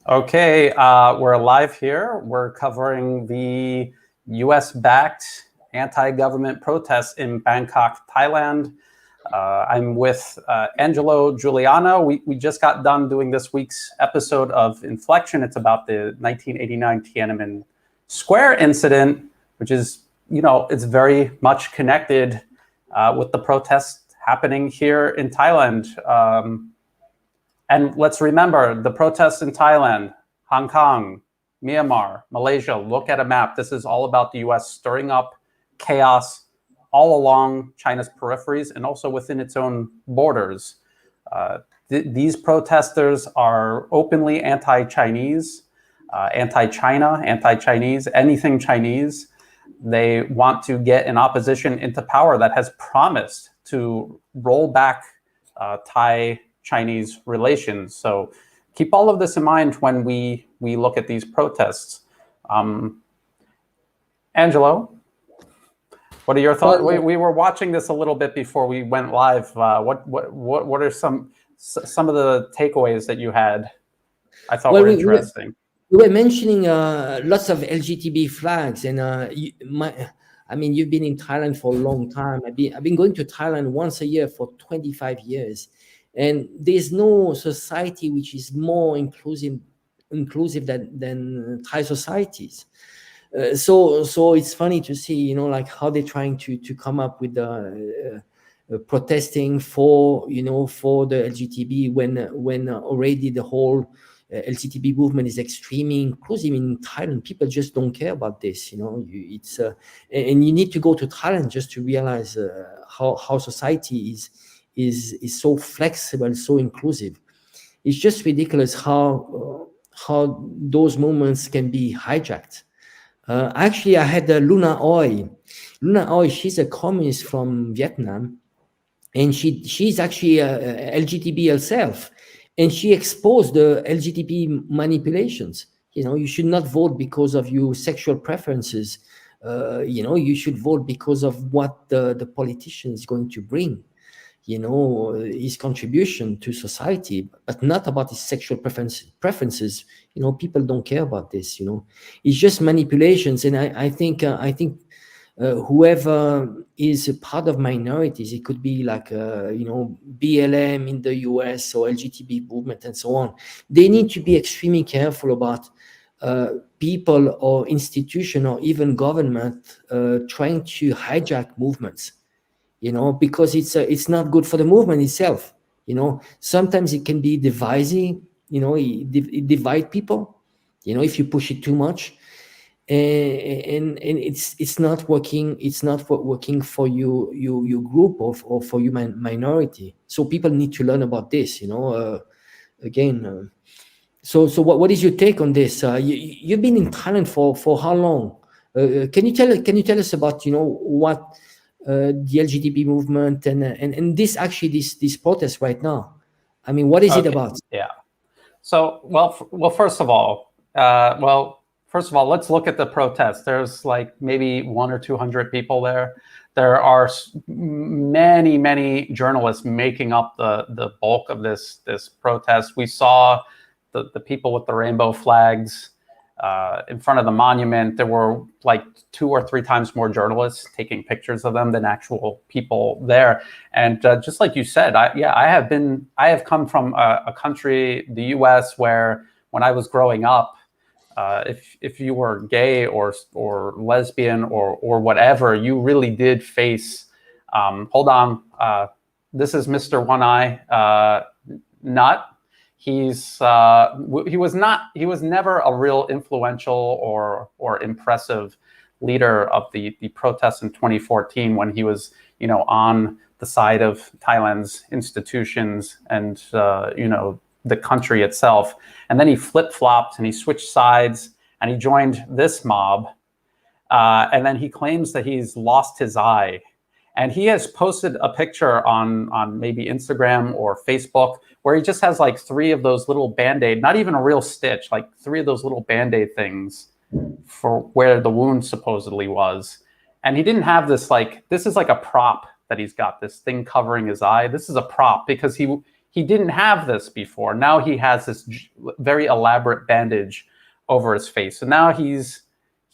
Okay, we're live here. We're covering the US-backed anti-government protests in Bangkok, Thailand. I'm with Angelo Giuliano. We just got done doing this week's episode of Inflection. It's about the 1989 Tiananmen Square incident, which is, it's very much connected with the protests happening here in Thailand. And let's remember the protests in Thailand, Hong Kong, Myanmar, Malaysia. Look at a map. This is all about the US stirring up chaos all along China's peripheries and also within its own borders. These protesters are openly anti-Chinese, anti-China, anti-Chinese, anything Chinese. They want to get an opposition into power that has promised to roll back Thai-Chinese relations. So keep all of this in mind when we look at these protests. Angelo, what are your thoughts? We were watching this a little bit before we went live. What are some of the takeaways that you had? I thought were interesting. We were mentioning lots of LGTB flags, and you've been in Thailand for a long time. I've been going to Thailand once a year for 25 years, and there's no society which is more inclusive than Thai societies. So it's funny to see, like how they're trying to come up with protesting for the LGTB when already the whole LGTB movement is extremely inclusive in Thailand. People just don't care about this. It's and you need to go to Thailand just to realize how society is so flexible, so inclusive. It's just ridiculous how those movements can be hijacked. Actually, I had Luna Oi. Luna Oi, she's a communist from Vietnam, and she's actually a LGTB herself, and she exposed the LGTB manipulations. You should not vote because of your sexual preferences. You should vote because of what the politician is going to bring. His contribution to society, but not about his sexual preferences. People don't care about this. It's just manipulations, and I think whoever is a part of minorities, it could be like BLM in the US or LGTB movement and so on. They need to be extremely careful about people or institution or even government trying to hijack movements. Because it's not good for the movement itself. Sometimes it can be divisive. It divide people. If you push it too much, and it's not working. It's not working for your group or for your minority. So people need to learn about this. Again. So what is your take on this? You've been in Thailand for how long? Can you tell us about what? The LGBT movement and this protest right now. What is it about? Yeah. So first of all, let's look at the protest. There's like maybe 100 or 200 people there. There are many journalists making up the bulk of this protest. We saw the people with the rainbow flags in front of the monument. There were like 2 or 3 times more journalists taking pictures of them than actual people there. And just like you said, I have come from a country, the US, where when I was growing up, if you were gay or lesbian or whatever, you really did face. Hold on, this is Mr. One Eye Nut. He was never a real influential or impressive leader of the protests in 2014 when he was on the side of Thailand's institutions and the country itself. And then he flip-flopped and he switched sides and he joined this mob. And then he claims that he's lost his eye. And he has posted a picture on maybe Instagram or Facebook where he just has like 3 of those little Band-Aid, not even a real stitch, like 3 of those little Band-Aid things for where the wound supposedly was. And he didn't have this, this is like a prop that he's got, this thing covering his eye. This is a prop because he he didn't have this before. Now he has this very elaborate bandage over his face. So now he's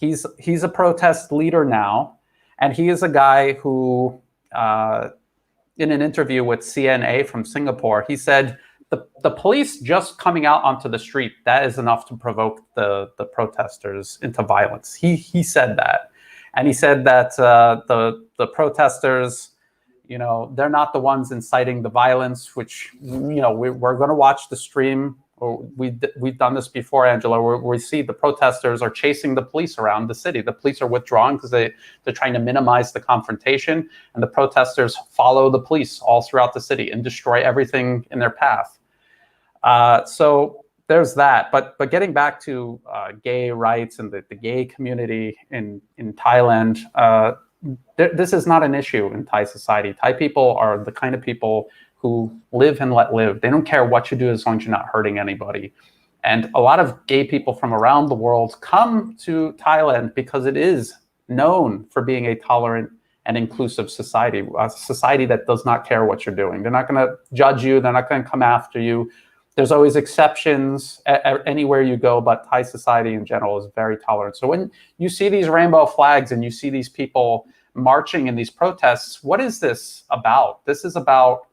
a protest leader now, and he is a guy who, in an interview with CNA from Singapore, he said the police just coming out onto the street, that is enough to provoke the protesters into violence. He said that, and he said that the protesters, you know, they're not the ones inciting the violence, which, you know, we're going to watch the stream. Or we've done this before, Angela, where we see the protesters are chasing the police around the city. The police are withdrawing because they're trying to minimize the confrontation, and the protesters follow the police all throughout the city and destroy everything in their path. So there's that. But getting back to gay rights and the gay community in Thailand, this is not an issue in Thai society. Thai people are the kind of people who live and let live. They don't care what you do as long as you're not hurting anybody. And a lot of gay people from around the world come to Thailand because it is known for being a tolerant and inclusive society, a society that does not care what you're doing. They're not going to judge you. They're not going to come after you. There's always exceptions anywhere you go, but Thai society in general is very tolerant. So when you see these rainbow flags and you see these people marching in these protests, what is this about? This is about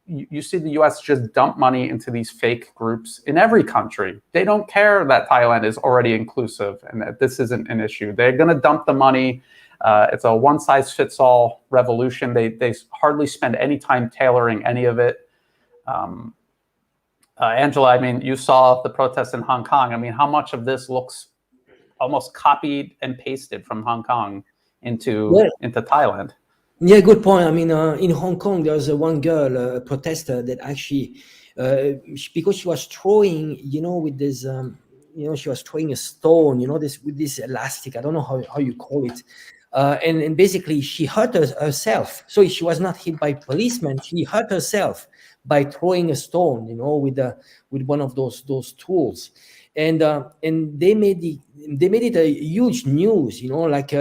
you see the US just dump money into these fake groups in every country. They don't care that Thailand is already inclusive and that this isn't an issue. They're going to dump the money. It's a one-size-fits-all revolution. They hardly spend any time tailoring any of it. Angela, I mean, you saw the protests in Hong Kong. I mean, how much of this looks almost copied and pasted from Hong Kong into Thailand? Yeah, good point. I mean, in Hong Kong, there was one girl, a protester, that actually, because she was throwing, you know, with this, you know, she was throwing a stone, you know, with this elastic. I don't know how you call it. And basically, she hurt herself. So she was not hit by policemen. She hurt herself by throwing a stone, you know, with one of those tools. And they made it a huge news, you know, like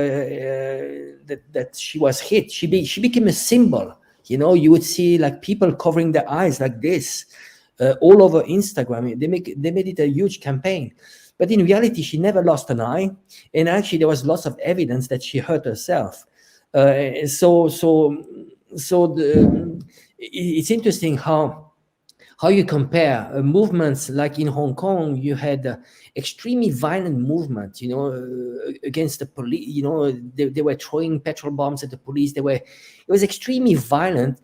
that she was hit. She became a symbol. You know, you would see like people covering their eyes like this all over Instagram. They made it a huge campaign, but in reality, she never lost an eye, and actually there was lots of evidence that she hurt herself. It's interesting how you compare movements like in Hong Kong. You had extremely violent movement, you know, against the police. You know, they were throwing petrol bombs at the police. It was extremely violent,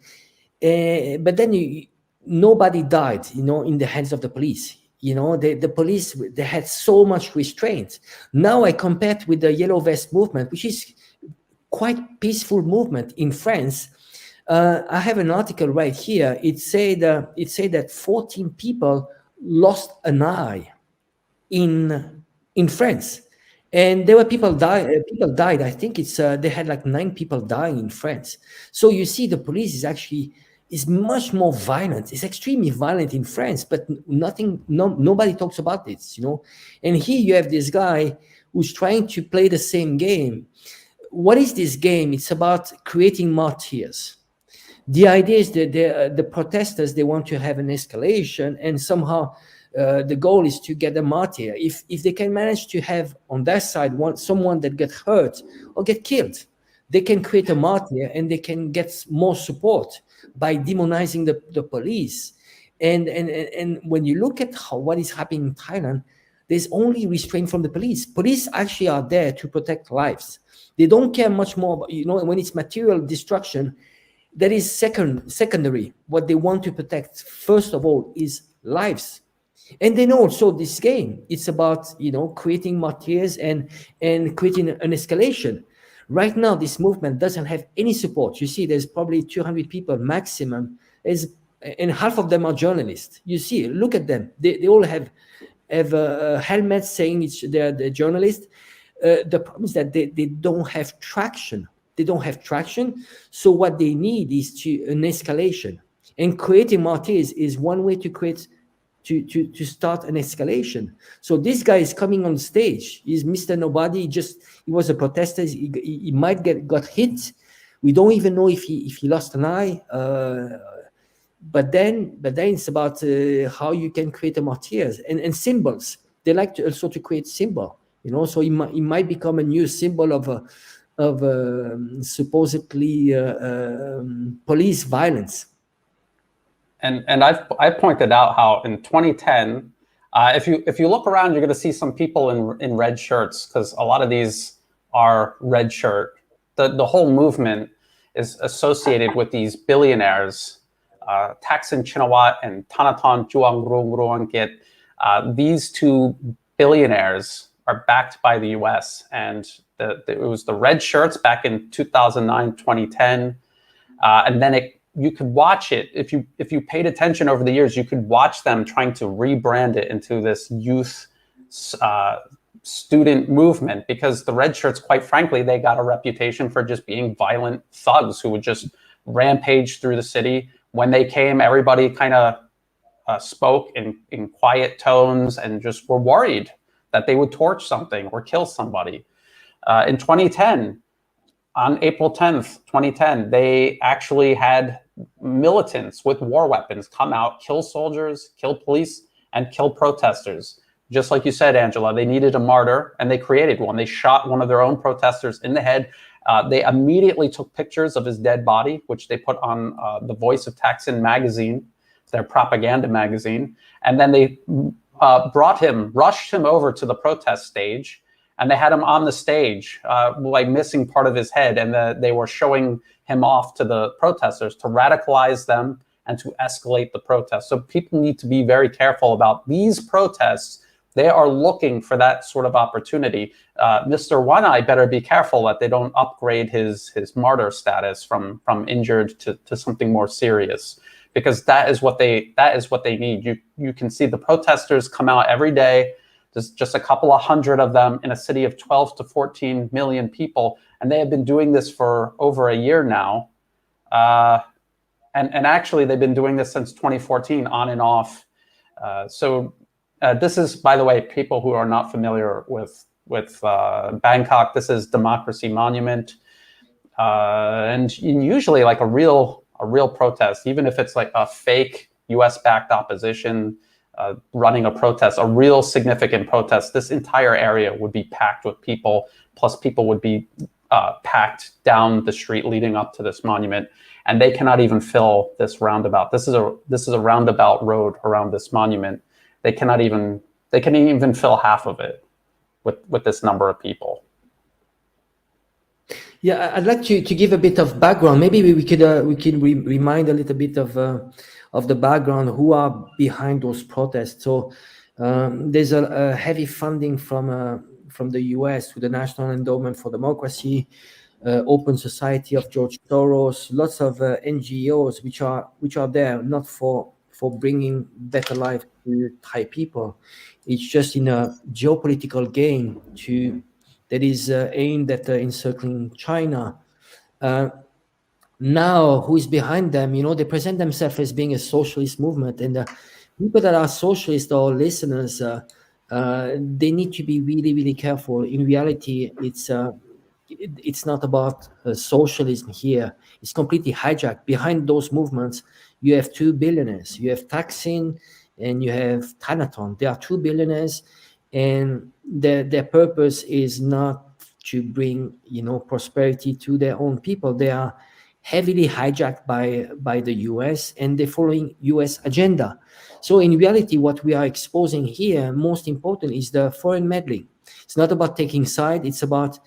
but then nobody died, you know, in the hands of the police. You know, the police, they had so much restraint. Now I compare it with the Yellow Vest movement, which is quite peaceful movement in France. I have an article right here. It said that 14 people lost an eye in France, and there were people died. I think they had like 9 people dying in France. So you see, the police is much more violent. It's extremely violent in France, but nobody talks about this, you know. And here you have this guy who's trying to play the same game. What is this game? It's about creating martyrs. The idea is that the protesters, they want to have an escalation, and somehow the goal is to get a martyr. If they can manage to have on their side someone that gets hurt or get killed, they can create a martyr, and they can get more support by demonizing the police. And when you look at what is happening in Thailand, there's only restraint from the police. Police actually are there to protect lives. They don't care much more about, you know, when it's material destruction, that is secondary. What they want to protect, first of all, is lives. And then also this game, it's about, you know, creating martyrs and creating an escalation. Right now, this movement doesn't have any support. You see, there's probably 200 people maximum, and half of them are journalists. You see, look at them. They all have helmets saying they're the journalists. The problem is that they don't have traction. They don't have traction. So what they need is an escalation. And creating martyrs is one way to start an escalation. So this guy is coming on stage. He's Mr. Nobody. He was a protester. He might got hit. We don't even know if he lost an eye. but then it's about how you can create a martyrs and symbols. They like to also to create symbol, you know. So it might become a new symbol of supposedly police violence. And I've pointed out how in 2010, if you look around, you're going to see some people in red shirts, because a lot of these are red shirt. The whole movement is associated with these billionaires, Thaksin Chinawat and Thanathon Juangruangruangkit. These two billionaires are backed by the U.S. and it was the red shirts back in 2009, 2010, and then you could watch it if you paid attention over the years. You could watch them trying to rebrand it into this youth student movement, because the red shirts, quite frankly, they got a reputation for just being violent thugs who would just rampage through the city. When they came, everybody kind of spoke in quiet tones and just were worried that they would torch something or kill somebody. In 2010, on April 10th, 2010, they actually had militants with war weapons come out, kill soldiers, kill police, and kill protesters. Just like you said, Angela, they needed a martyr, and they created one. They shot one of their own protesters in the head. They immediately took pictures of his dead body, which they put on the Voice of Thaksin magazine, their propaganda magazine. And then they rushed him over to the protest stage, and they had him on the stage, like missing part of his head. And they were showing him off to the protesters to radicalize them and to escalate the protests. So people need to be very careful about these protests. They are looking for that sort of opportunity. Mr. One Eye better be careful that they don't upgrade his martyr status from injured to something more serious, because that is what they need. You can see the protesters come out every day. There's just a couple of hundred of them in a city of 12 to 14 million people, and they have been doing this for over a year now. And actually, they've been doing this since 2014, on and off. This is, by the way, people who are not familiar with Bangkok, this is Democracy Monument, and usually like a real protest, even if it's like a fake U.S.-backed opposition running a protest, a real significant protest, this entire area would be packed with people, plus people would be packed down the street leading up to this monument, and they cannot even fill this roundabout. This is a roundabout road around this monument. They can't even fill half of it with this number of people. Yeah, I'd like to give a bit of background. Maybe we could remind a little bit of the background, who are behind those protests. So there's a heavy funding from the US to the National Endowment for Democracy, Open Society of George Soros, lots of NGOs which are there not for bringing better life to Thai people. It's just in a geopolitical game that is aimed at encircling China. Now, who is behind them? You know, they present themselves as being a socialist movement, and people that are socialist or listeners, they need to be really, really careful. In reality, it's not about socialism here. It's completely hijacked. Behind those movements, you have two billionaires. You have Thaksin and you have Thanathon. They are two billionaires, and their purpose is not to bring, prosperity to their own people. They are heavily hijacked by the US, and they're following US agenda. So in reality, what we are exposing here, most important, is the foreign meddling. It's not about taking side. It's about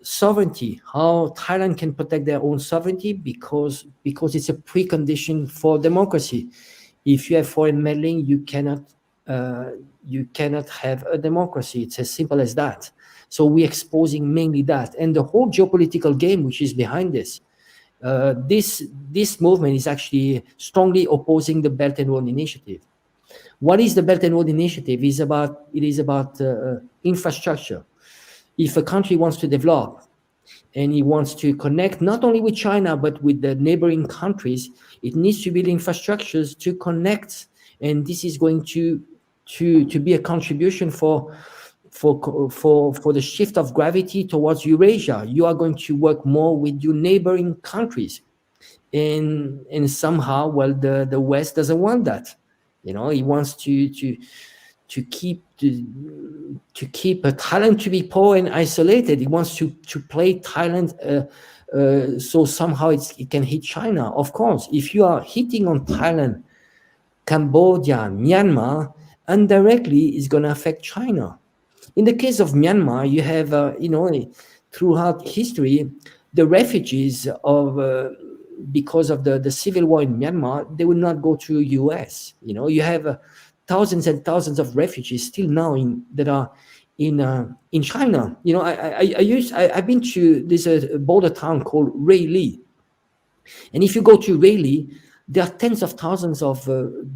sovereignty, how Thailand can protect their own sovereignty, because it's a precondition for democracy. If you have foreign meddling, you cannot have a democracy. It's as simple as that. So we're exposing mainly that, and the whole geopolitical game which is behind this. This movement is actually strongly opposing the Belt and Road Initiative. What is the Belt and Road Initiative? It is about infrastructure. If a country wants to develop and it wants to connect not only with China but with the neighboring countries, it needs to build infrastructures to connect, and this is going to be a contribution for the shift of gravity towards Eurasia. You are going to work more with your neighboring countries. and somehow, well, the West doesn't want that. He wants to keep Thailand to be poor and isolated. He wants to play Thailand so somehow it can hit China. Of course, if you are hitting on Thailand, Cambodia, Myanmar, indirectly is going to affect China. In the case of Myanmar, you have, throughout history, the refugees because of the civil war in Myanmar, they will not go to US. You have thousands and thousands of refugees still now that are in China. I've been to this border town called Rayleigh, and if you go to Rayleigh, there are tens of thousands of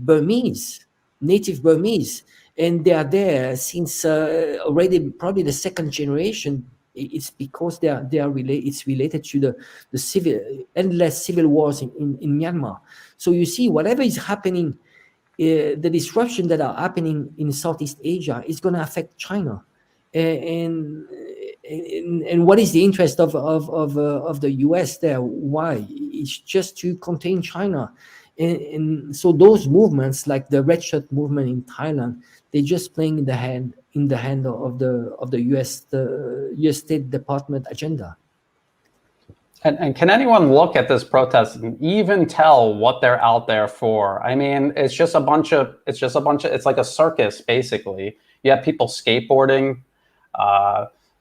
Burmese, native Burmese, and they are there since already probably the second generation. It's because they are related. It's related to the endless civil wars in Myanmar. So you see, whatever is happening, the disruption that are happening in Southeast Asia is going to affect China, and what is the interest of the US there? Why? It's just to contain China, and so those movements, like the Red Shirt movement in Thailand, they're just playing in the hand of the US State Department agenda. And can anyone look at this protest and even tell what they're out there for? I mean, it's like a circus, basically. You have people skateboarding.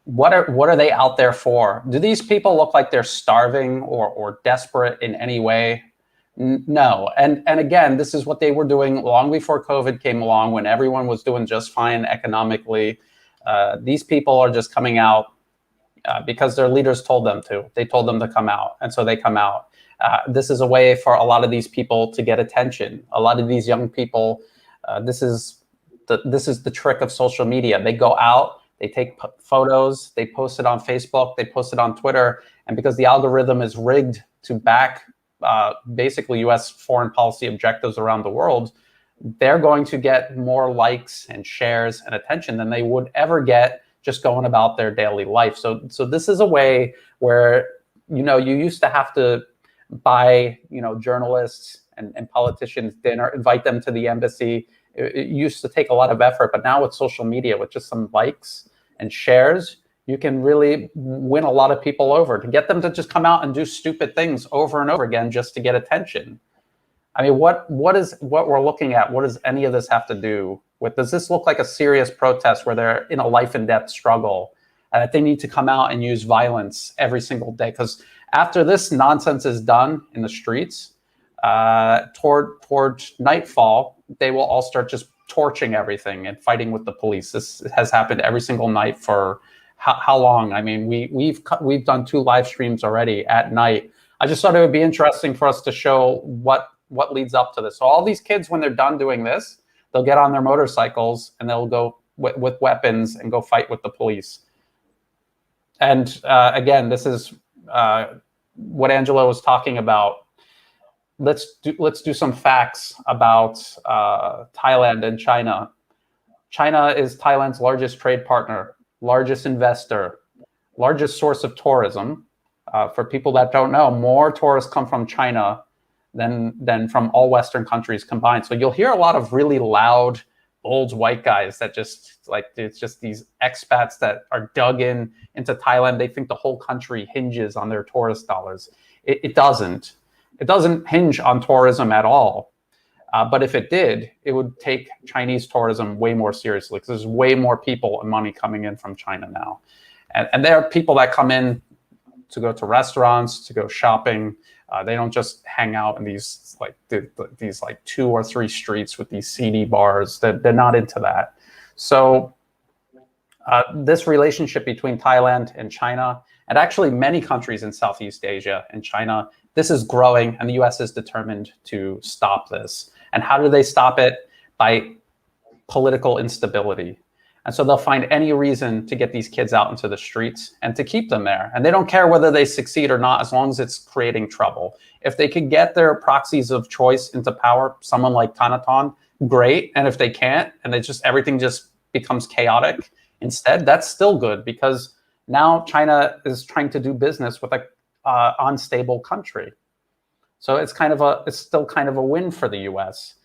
What are they out there for? Do these people look like they're starving or desperate in any way? No. And again, this is what they were doing long before COVID came along, when everyone was doing just fine economically. These people are just coming out because their leaders told them to. They told them to come out, and so they come out. This is a way for a lot of these people to get attention. A lot of these young people, this is the trick of social media. They go out, they take photos, they post it on Facebook, they post it on Twitter, and because the algorithm is rigged to back basically US foreign policy objectives around the world, they're going to get more likes and shares and attention than they would ever get just going about their daily life. So this is a way where, you used to have to buy, journalists and politicians dinner, invite them to the embassy. It used to take a lot of effort, but now with social media, with just some likes and shares, you can really win a lot of people over, to get them to just come out and do stupid things over and over again just to get attention. I mean, what we're looking at, what does any of this have to do with, does this look like a serious protest where they're in a life and death struggle and that they need to come out and use violence every single day? Because after this nonsense is done in the streets, toward nightfall, they will all start just torching everything and fighting with the police. This has happened every single night for how long? I mean, we've done 2 live streams already at night. I just thought it would be interesting for us to show what leads up to this. So all these kids, when they're done doing this, they'll get on their motorcycles and they'll go with weapons and go fight with the police. And again, this is what Angelo was talking about. Let's do some facts about Thailand and China. China is Thailand's largest trade partner, largest investor, largest source of tourism. For people that don't know, more tourists come from China than from all Western countries combined. So you'll hear a lot of really loud, old white guys that it's just these expats that are dug into Thailand. They think the whole country hinges on their tourist dollars. It doesn't. It doesn't hinge on tourism at all. But if it did, it would take Chinese tourism way more seriously, because there's way more people and money coming in from China now. And there are people that come in to go to restaurants, to go shopping. They don't just hang out in these 2 or 3 streets with these seedy bars. They're not into that. So this relationship between Thailand and China, and actually many countries in Southeast Asia and China, this is growing, and the US is determined to stop this. And how do they stop it? By political instability. And so they'll find any reason to get these kids out into the streets and to keep them there. And they don't care whether they succeed or not, as long as it's creating trouble. If they could get their proxies of choice into power, someone like Tanaton, great. And if they can't, and everything just becomes chaotic instead, that's still good, because now China is trying to do business with an unstable country. So it's still kind of a win for the U.S.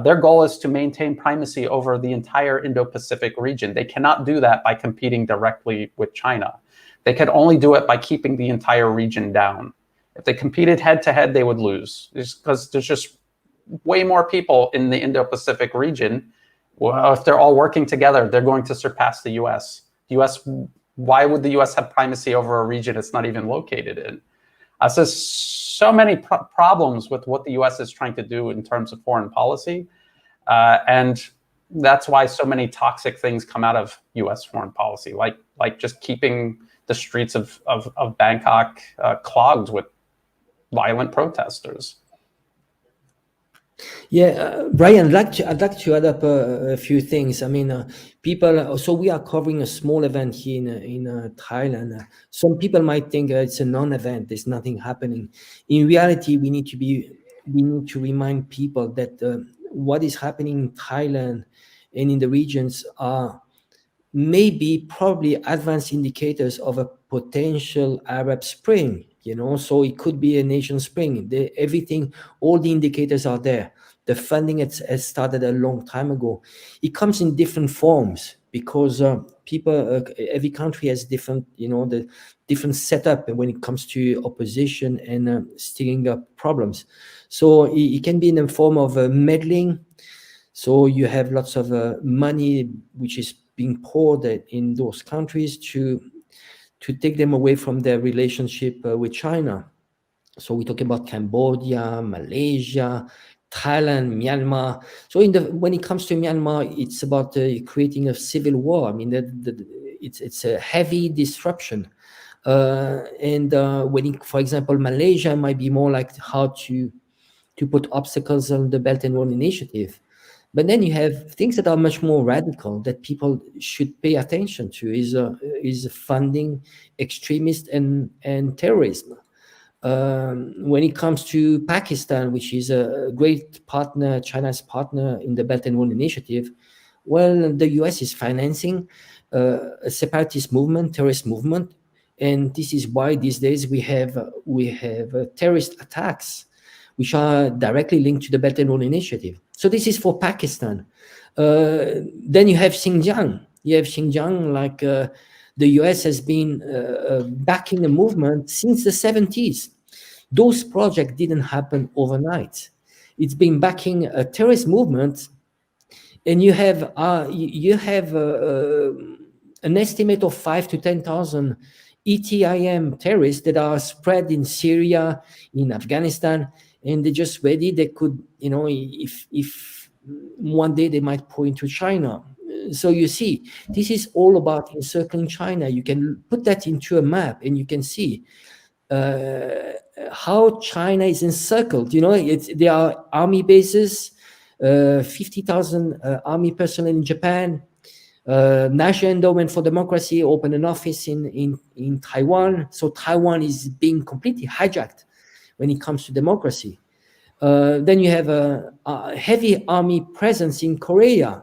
Their goal is to maintain primacy over the entire Indo-Pacific region. They cannot do that by competing directly with China. They could only do it by keeping the entire region down. If they competed head-to-head, they would lose, because there's just way more people in the Indo-Pacific region. Well, if they're all working together, they're going to surpass the U.S. Why would the U.S. have primacy over a region it's not even located in? So there's so many problems with what the U.S. is trying to do in terms of foreign policy, and that's why so many toxic things come out of U.S. foreign policy, like just keeping the streets of Bangkok clogged with violent protesters. Yeah, Brian, I'd like to add up a few things. I mean, people. So we are covering a small event here in Thailand. Some people might think it's a non-event. There's nothing happening. In reality, we need to remind people that what is happening in Thailand and in the regions are probably advanced indicators of a potential Arab Spring. So it could be a nation spring. All the indicators are there. The funding has started a long time ago. It comes in different forms because every country has different, the different setup when it comes to opposition and stirring up problems. So it can be in the form of meddling. So you have lots of money which is being poured in those countries to take them away from their relationship with China. So we're talking about Cambodia, Malaysia, Thailand, Myanmar. So when it comes to Myanmar, it's about creating a civil war. I mean, it's a heavy disruption. For example, Malaysia might be more like how to put obstacles on the Belt and Road Initiative. But then you have things that are much more radical that people should pay attention to is funding extremists and terrorism. When it comes to Pakistan, which is a great partner, China's partner in the Belt and Road Initiative, well, the US is financing a separatist movement, terrorist movement, and this is why these days we have terrorist attacks which are directly linked to the Belt and Road Initiative. So this is for Pakistan. Then you have Xinjiang. Like the US has been backing the movement since the 70s. Those projects didn't happen overnight. It's been backing a terrorist movement, and you have an estimate of 5,000 to 10,000 ETIM terrorists that are spread in Syria, in Afghanistan, and they're just ready. They could, if one day they might pour into China. So you see, this is all about encircling China. You can put that into a map and you can see how China is encircled. There are army bases, 50,000 army personnel in Japan. National Endowment for Democracy opened an office in Taiwan. So Taiwan is being completely hijacked when it comes to democracy. Then you have a heavy army presence in Korea.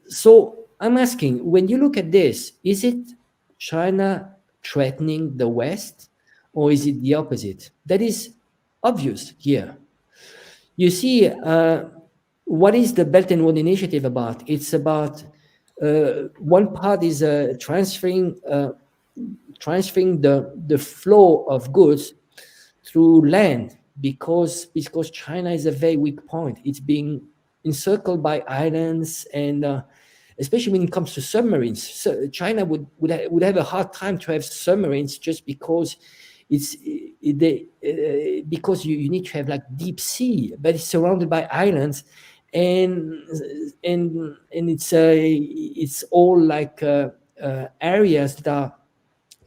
So I'm asking, when you look at this, is it China threatening the West, or is it the opposite? That is obvious here. You see, what is the Belt and Road Initiative about? It's about one part is transferring the flow of goods through land, because China is a very weak point. It's being encircled by islands, and especially when it comes to submarines. So China would have a hard time to have submarines just because because you need to have like deep sea, but it's surrounded by islands, and it's all like areas that are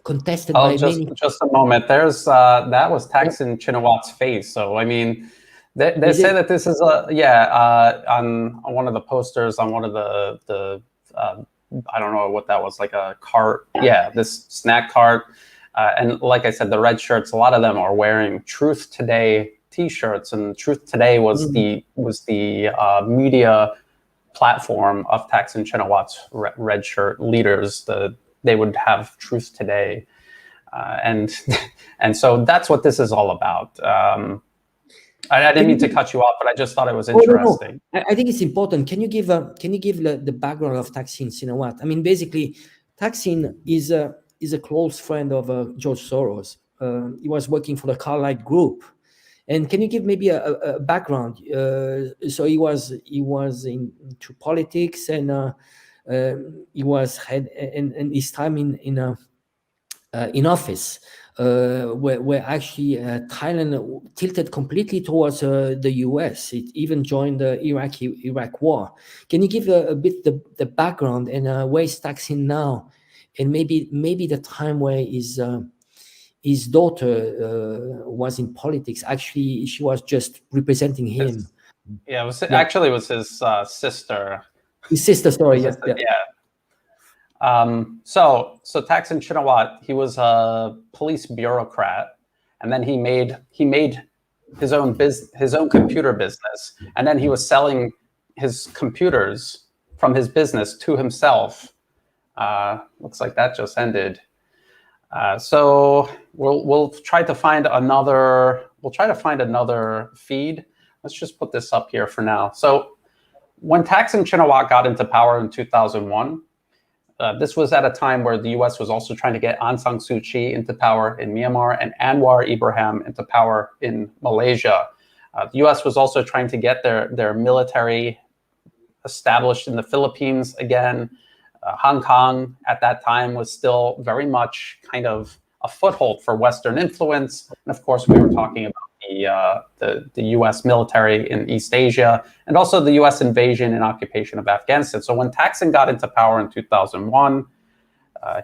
contested by many. Just a moment. There's that was Thaksin Shinawat's face. So I mean, they say that this is on one of the posters on one of the I don't know what that was, like a cart. Yeah, this snack cart. And like I said, the red shirts, a lot of them are wearing Truth Today T-shirts, and Truth Today was the media platform of Thaksin Shinawat's red shirt leaders. They would have Truth Today, and so that's what this is all about. I didn't mean to cut you off, but I just thought it was Oh, no. interesting. I think it's important. Can you give the background of Thaksin Shinawatra? I mean, basically, Thaksin is a close friend of George Soros. He was working for the Carlyle Group. And can you give maybe a background? So he was into politics, and he was head and his time in office, where actually Thailand tilted completely towards the US. It even joined the Iraq War. Can you give a bit the background and where is Thaksin now, and maybe the time where his daughter was in politics? Actually, she was just representing him. Yeah, actually it was his sister. His sister, sorry. Yeah. So Thaksin Shinawatra, he was a police bureaucrat, and then he made his own computer business, and then he was selling his computers from his business to himself. Looks like that just ended. So we'll try to find another. We'll try to find another feed. Let's just put this up here for now. So when Thaksin Shinawatra got into power in 2001. This was at a time where the U.S. was also trying to get Aung San Suu Kyi into power in Myanmar and Anwar Ibrahim into power in Malaysia. The U.S. was also trying to get their military established in the Philippines again. Hong Kong at that time was still very much kind of a foothold for Western influence. And of course, we were talking about the U.S. military in East Asia, and also the U.S. invasion and occupation of Afghanistan. So when Thaksin got into power in 2001,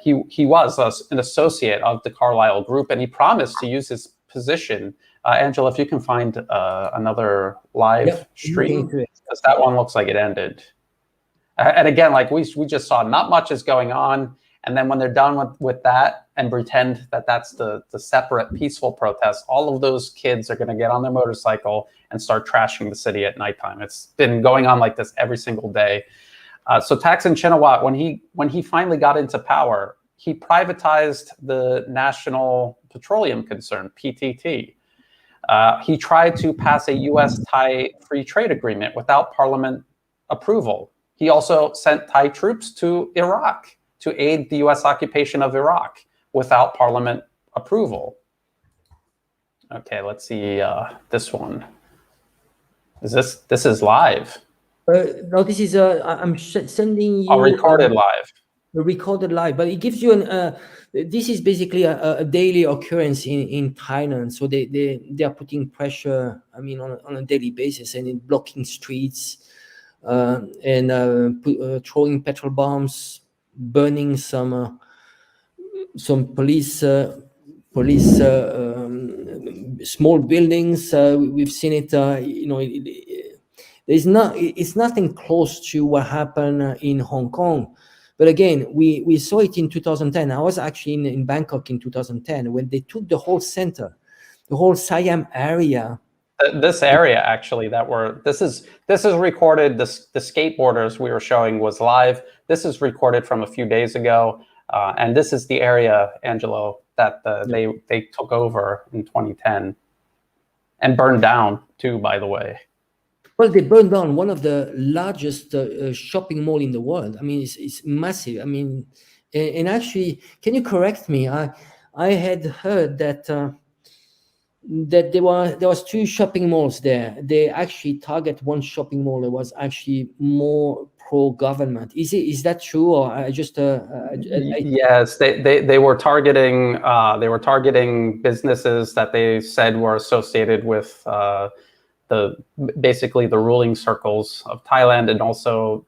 he was an associate of the Carlyle Group, and he promised to use his position. Angela, if you can find another live stream, because that one looks like it ended. And again, like we just saw, not much is going on. And then when they're done with that and pretend that that's the separate peaceful protest, all of those kids are going to get on their motorcycle and start trashing the city at nighttime. It's been going on like this every single day. So Thaksin Shinawatra, when he finally got into power, he privatized the National Petroleum Concern, PTT. He tried to pass a U.S.-Thai free trade agreement without parliament approval. He also sent Thai troops to Iraq to aid the U.S. occupation of Iraq without parliament approval. Okay, let's see this one. This is live? No, this is I'm sending you recorded live. Recorded live, but it gives you this is basically a daily occurrence in Thailand. So they are putting pressure, I mean, on a daily basis, and in blocking streets, and throwing petrol bombs, burning some police small buildings. We've seen it. It's nothing close to what happened in Hong Kong. But again, we saw it in 2010. I was actually in Bangkok in 2010 when they took the whole center, the whole Siam area. This area actually this is recorded. The skateboarders we were showing was live. This is recorded from a few days ago, and this is the area, Angelo, that they took over in 2010 and burned down too, by the way. Well, they burned down one of the largest shopping mall in the world. I mean, it's massive. I mean, and actually, can you correct me? I had heard that there was 2 shopping malls there. They actually target one shopping mall that was actually more pro-government. Is that true, or I just? Yes, they were targeting businesses that they said were associated with basically the ruling circles of Thailand, and also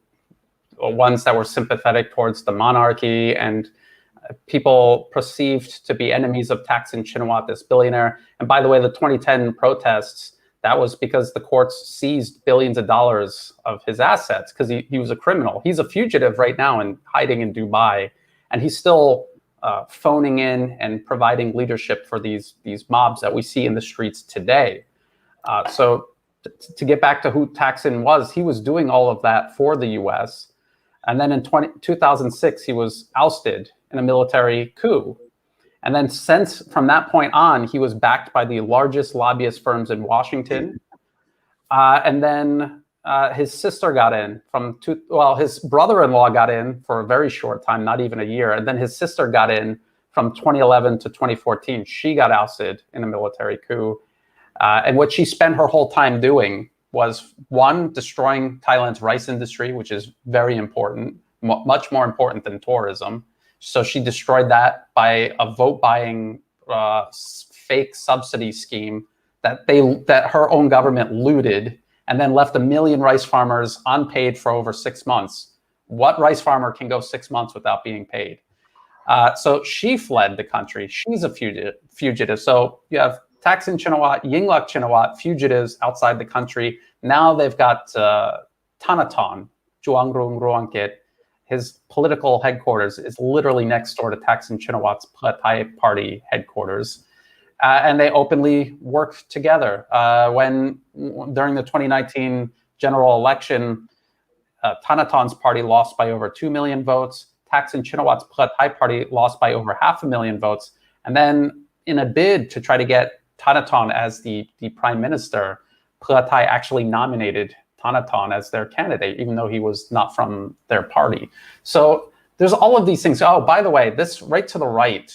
ones that were sympathetic towards the monarchy and people perceived to be enemies of Thaksin Shinawatra, this billionaire. And by the way, the 2010 protests, that was because the courts seized billions of dollars of his assets because he was a criminal. He's a fugitive right now and hiding in Dubai, and he's still phoning in and providing leadership for these mobs that we see in the streets today. So to get back to who Thaksin was, he was doing all of that for the U.S. And then in 2006, he was ousted in a military coup. And then since from that point on, he was backed by the largest lobbyist firms in Washington. And then his sister got in his brother-in-law got in for a very short time, not even a year. And then his sister got in from 2011 to 2014. She got ousted in a military coup. And what she spent her whole time doing was, one, destroying Thailand's rice industry, which is very important, much more important than tourism. So she destroyed that by a vote-buying fake subsidy scheme that her own government looted, and then left 1 million rice farmers unpaid for over 6 months. What rice farmer can go 6 months without being paid? So she fled the country. She's a fugitive. So you have Thaksin Shinawatra, Yingluck Shinawatra, fugitives outside the country. Now they've got Thanathon, Juangrung Ruangkit. His political headquarters is literally next door to Thaksin Shinawatra's Thai party headquarters. And they openly worked together. During the 2019 general election, Thanathon's party lost by over 2 million votes. Thaksin Shinawatra's Thai party lost by over 500,000 votes. And then in a bid to try to get Thanathon as the prime minister, Thai actually nominated Thanathon as their candidate, even though he was not from their party. So there's all of these things. Oh, by the way, this right to the right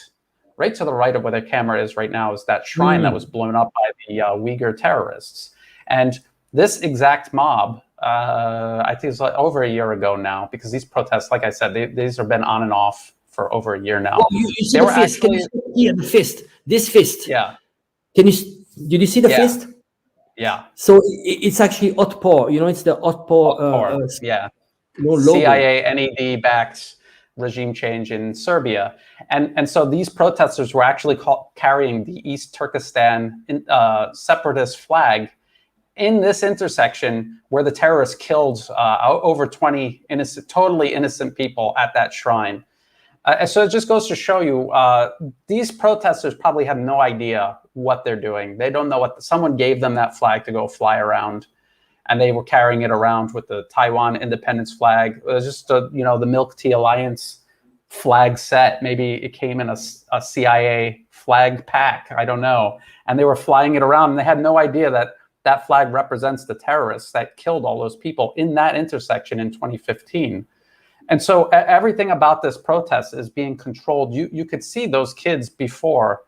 of where the camera is right now is that shrine that was blown up by the Uyghur terrorists. And this exact mob, I think it's like over a year ago now, because these protests, like I said, these have been on and off for over a year now. Oh, you see the fist? Can you see the fist? This fist? Yeah. Did you see the fist? Yeah. So it's actually Otpor. It's the Otpor. Logo. CIA NED backed regime change in Serbia, and so these protesters were actually carrying the East Turkestan separatist flag in this intersection where the terrorists killed over 20 totally innocent people at that shrine. So it just goes to show you, these protesters probably have no idea what they're doing. They don't know someone gave them that flag to go fly around, and they were carrying it around with the Taiwan independence flag. It was just the Milk Tea Alliance flag set. Maybe it came in a CIA flag pack. I don't know. And they were flying it around, and they had no idea that flag represents the terrorists that killed all those people in that intersection in 2015. And so everything about this protest is being controlled. You could see those kids before.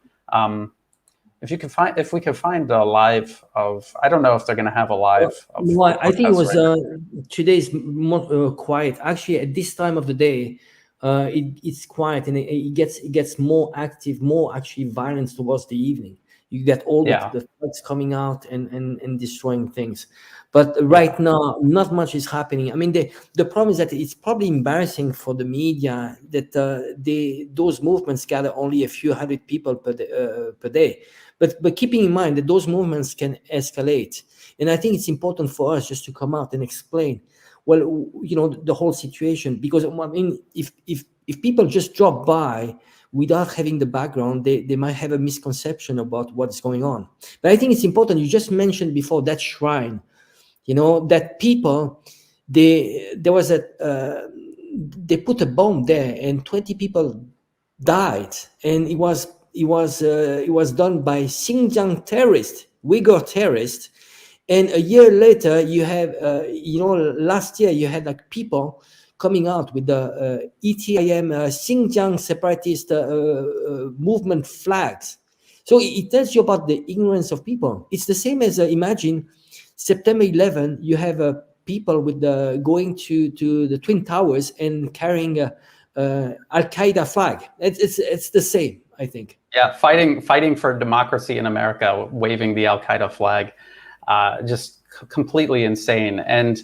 If we could find a live of, I don't know if they're going to have a live. Well, I think it was today's more quiet. Actually, at this time of the day, it's quiet, and it gets more active, more actually violence towards the evening. You get all the flags coming out and destroying things. But right now, not much is happening. I mean, the problem is that it's probably embarrassing for the media that those movements gather only a few hundred people per day. But keeping in mind that those movements can escalate. And I think it's important for us just to come out and explain, the whole situation. Because, I mean, if people just drop by without having the background, they might have a misconception about what's going on. But I think it's important. You just mentioned before that shrine, that people, they put a bomb there and 20 people died, and it was done by Xinjiang terrorists, Uyghur terrorists. And a year later, you have, last year you had like people coming out with the ETIM Xinjiang separatist movement flags. So it tells you about the ignorance of people. It's the same as imagine September 11. You have people with going to the Twin Towers and carrying a Al Qaeda flag. It's the same, I think. Yeah, fighting for democracy in America, waving the Al Qaeda flag, just completely insane. And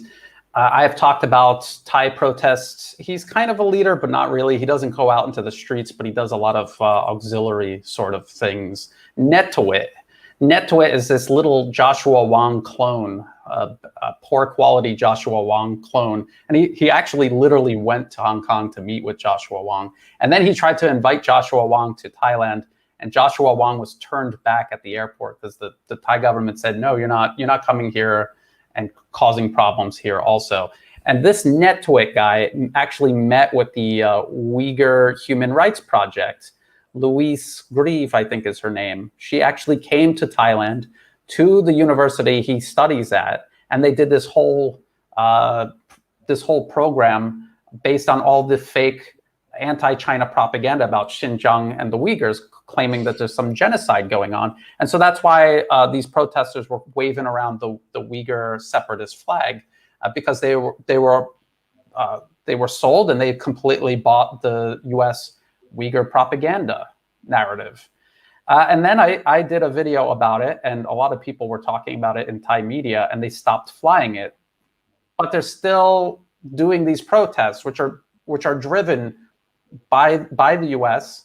I have talked about Thai protests. He's kind of a leader, but not really. He doesn't go out into the streets, but he does a lot of auxiliary sort of things. Netwit is this little Joshua Wong clone, a poor quality Joshua Wong clone. And he actually literally went to Hong Kong to meet with Joshua Wong. And then he tried to invite Joshua Wong to Thailand. And Joshua Wong was turned back at the airport because the Thai government said, no, you're not coming here and causing problems here also. And this Netwit guy actually met with the Uyghur Human Rights Project Louise Grieve, I think is her name. She actually came to Thailand, to the university he studies at, and they did this whole program based on all the fake anti-China propaganda about Xinjiang and the Uyghurs, claiming that there's some genocide going on. And so that's why these protesters were waving around the Uyghur separatist flag, because they were sold, and they completely bought the U.S. Uyghur propaganda narrative. And then I did a video about it, and a lot of people were talking about it in Thai media, and they stopped flying it. But they're still doing these protests, which are driven by the U.S.,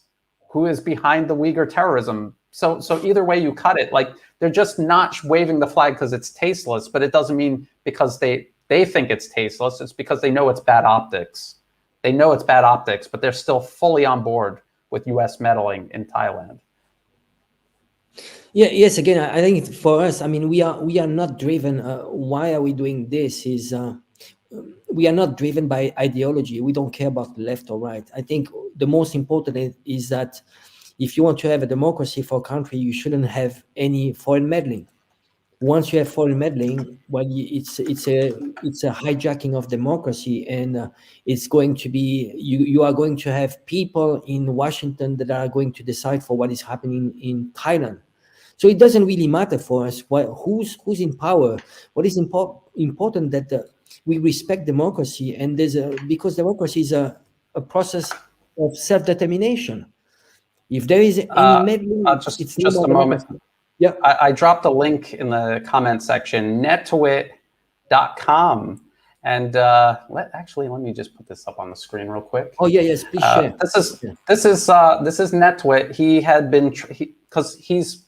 who is behind the Uyghur terrorism. So either way you cut it, like, they're just not waving the flag because it's tasteless, but it doesn't mean because they think it's tasteless. It's because they know it's bad optics. They know it's bad optics, but they're still fully on board with U.S. meddling in Thailand. Yeah, yes. Again, I think for us, I mean, we are not driven. Why are we doing this? We are not driven by ideology. We don't care about left or right. I think the most important is that if you want to have a democracy for a country, you shouldn't have any foreign meddling. Once you have foreign meddling, well, it's a hijacking of democracy, and it's going to be you are going to have people in Washington that are going to decide for what is happening in Thailand. So it doesn't really matter for us who's in power. What is important that we respect democracy, and because democracy is a process of self-determination. If there is any meddling, it's no just more a moment. democracy. Yeah, I dropped a link in the comment section, netwit.com. And let me just put this up on the screen real quick. Oh yeah, yes, please share. This is NetWit. He had been, because he's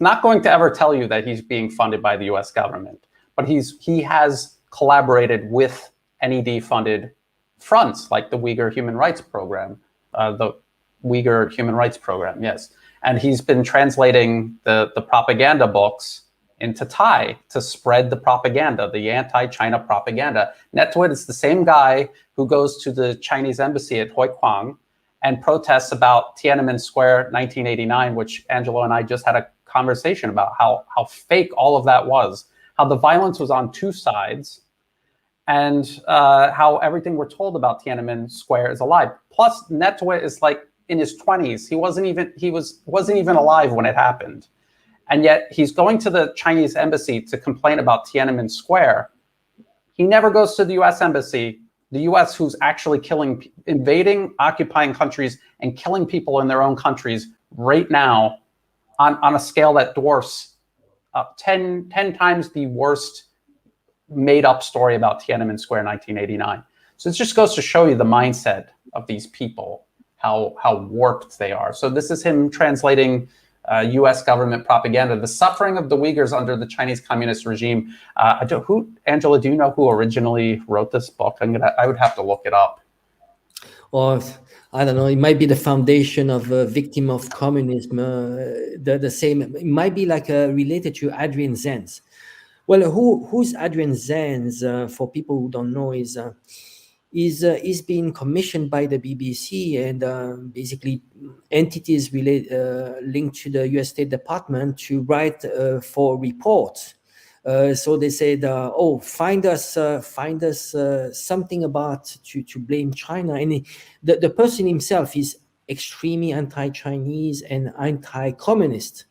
not going to ever tell you that he's being funded by the U.S. government, but he has collaborated with NED-funded fronts like the Uyghur Human Rights Program, yes. And he's been translating the propaganda books into Thai to spread the propaganda, the anti-China propaganda. Netwit is the same guy who goes to the Chinese embassy at Hoi Quang and protests about Tiananmen Square 1989, which Angelo and I just had a conversation about how fake all of that was, how the violence was on two sides, and how everything we're told about Tiananmen Square is a lie. Plus, Netwit is like in his 20s. He wasn't even alive when it happened. And yet he's going to the Chinese embassy to complain about Tiananmen Square. He never goes to the US embassy, the US who's actually invading, occupying countries and killing people in their own countries right now on a scale that dwarfs 10 times the worst made up story about Tiananmen Square 1989. So it just goes to show you the mindset of these people, how warped they are. So this is him translating U.S. government propaganda, the suffering of the Uyghurs under the Chinese communist regime. Angela, do you know who originally wrote this book? I would have to look it up. Or I don't know. It might be the foundation of a victim of communism. The same. It might be like related to Adrian Zenz. Well, who's Adrian Zenz? For people who don't know, is being commissioned by the BBC and basically entities linked to the U.S. State Department to write for reports. So they said, find us something about to blame China. And the person himself is extremely anti-Chinese and anti-communist.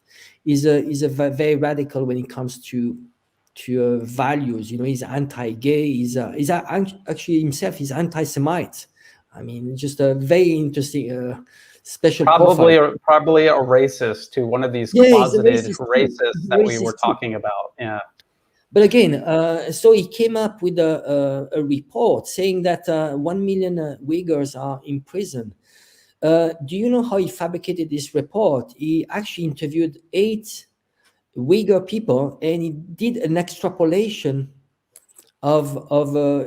Is a very radical when it comes to values. He's anti-gay. He's actually himself is anti-Semite. I mean, just a very interesting special profile. Probably a racist too. One of these closeted racists that we were talking about. Yeah. But again, so he came up with a report saying that 1 million Uyghurs are in prison. Do you know how he fabricated this report? He actually interviewed 8 Uyghur people, and he did an extrapolation of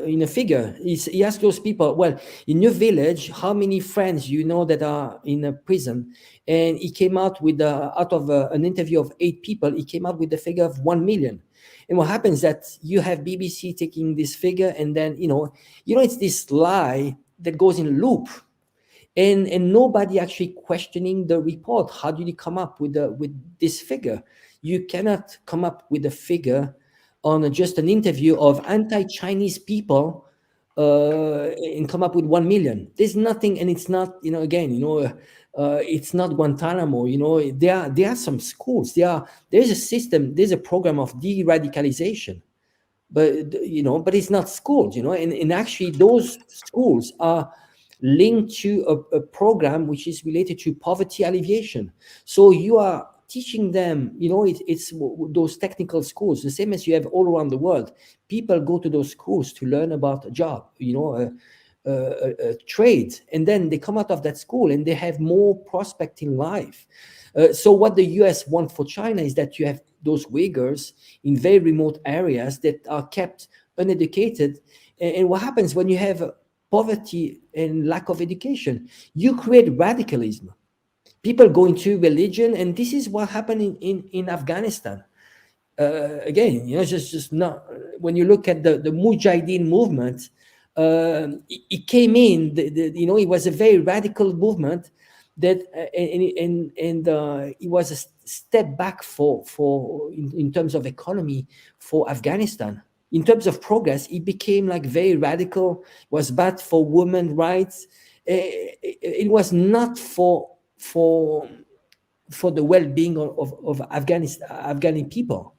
in a figure. He asked those people, well, in your village, how many friends you know that are in a prison? And he came out with out of an interview of 8 people, he came out with the figure of 1 million. And what happens that you have BBC taking this figure, and then it's this lie that goes in a loop. and nobody actually questioning the report. How did you come up with this figure? You cannot come up with a figure on just an interview of anti-Chinese people and come up with 1 million. There's nothing, and it's not, again, it's not Guantanamo. There are some schools. There's a system. There's a program of de-radicalization, but it's not schools. And actually those schools are linked to a program which is related to poverty alleviation. So you are teaching them, it's those technical schools, the same as you have all around the world. People go to those schools to learn about a job, a trade, and then they come out of that school and they have more prospect in life. So what the US want for China is that you have those Uyghurs in very remote areas that are kept uneducated. And what happens when you have poverty and lack of education? You create radicalism. People go into religion, and this is what happened in Afghanistan. Again, just not, when you look at the Mujahideen movement, it came in, it was a very radical movement that, and it was a step back in terms of economy for Afghanistan. In terms of progress, it became like very radical, was bad for women's rights. It was not for the well-being of Afghani people.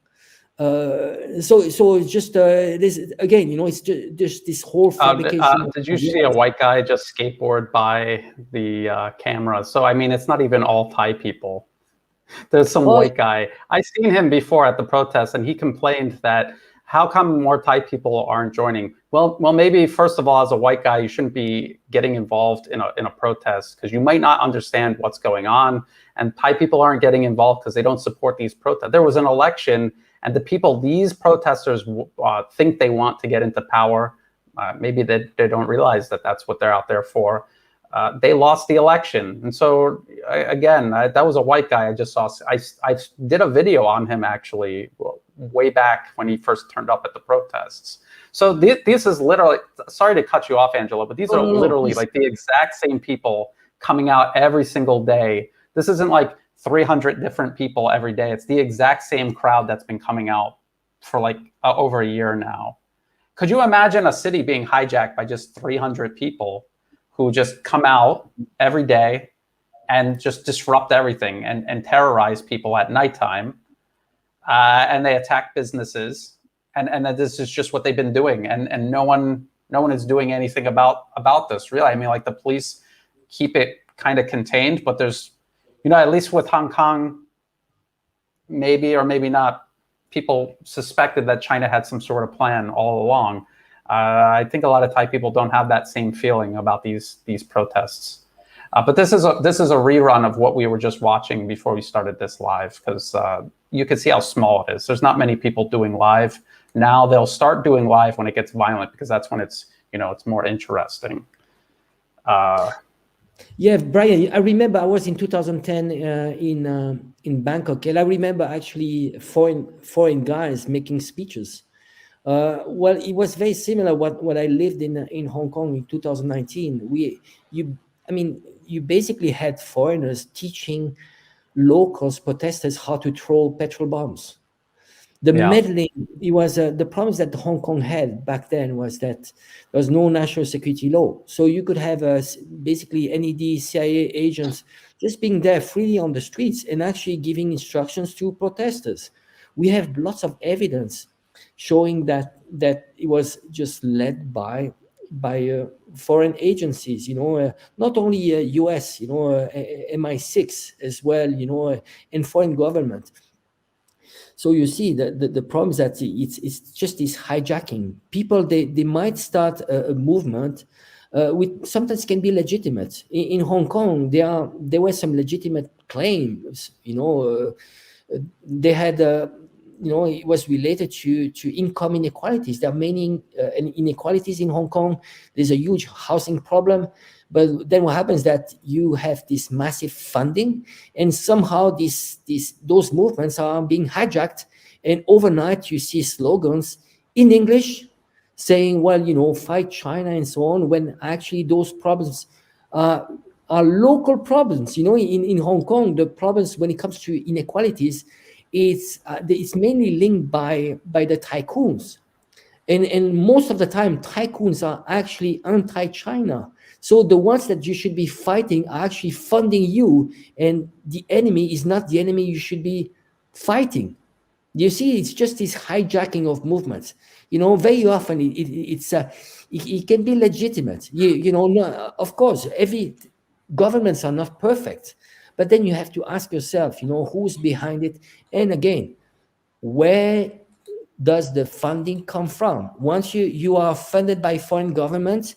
So it's just this again, it's just this whole fabrication. Did you see a white guy just skateboard by the camera? So I mean, it's not even all Thai people. There's some white guy. I seen him before at the protest, and he complained that how come more Thai people aren't joining? Well, maybe first of all, as a white guy, you shouldn't be getting involved in a protest because you might not understand what's going on. And Thai people aren't getting involved because they don't support these protests. There was an election, and these protesters think they want to get into power. Maybe they don't realize that that's what they're out there for. They lost the election. And so, again, that was a white guy I just saw. I did a video on him, actually, way back when he first turned up at the protests. So this is literally, sorry to cut you off, Angelo, but these are literally like the exact same people coming out every single day. This isn't like 300 different people every day. It's the exact same crowd that's been coming out for like over a year now. Could you imagine a city being hijacked by just 300 people who just come out every day and just disrupt everything and terrorize people at nighttime? And they attack businesses, and that this is just what they've been doing, and no one is doing anything about this, really. I mean, like, the police keep it kind of contained, but there's, at least with Hong Kong, maybe or maybe not, people suspected that China had some sort of plan all along. I think a lot of Thai people don't have that same feeling about these protests. But this is a rerun of what we were just watching before we started this live, because you can see how small it is. There's not many people doing live now. They'll start doing live when it gets violent, because that's when it's more interesting. Yeah, Brian, I remember I was in 2010 in Bangkok, and I remember actually foreign guys making speeches. Well, it was very similar what I lived in Hong Kong in 2019. You basically had foreigners teaching locals, protesters, how to throw petrol bombs. The meddling, it was the problems that Hong Kong had back then was that there was no national security law. So you could have basically NED, CIA agents just being there freely on the streets and actually giving instructions to protesters. We have lots of evidence showing that it was just led by foreign agencies, not only US, MI6 as well, and foreign government. So you see the problem is that it's just this hijacking. People, they might start a movement, which sometimes can be legitimate. In Hong Kong, there were some legitimate claims. They had it was related to income inequalities. There are many inequalities in Hong Kong. There's a huge housing problem. But then what happens is that you have this massive funding, and somehow those movements are being hijacked. And overnight, you see slogans in English saying, well, fight China and so on, when actually those problems are are local problems. In Hong Kong, the problems when it comes to inequalities, it's mainly linked by the tycoons. And most of the time, tycoons are actually anti-China. So the ones that you should be fighting are actually funding you, and the enemy is not the enemy you should be fighting. You see, it's just this hijacking of movements. Very often it can be legitimate. No, of course, every governments are not perfect, but then you have to ask yourself, who's behind it, and again, where does the funding come from? Once you are funded by foreign governments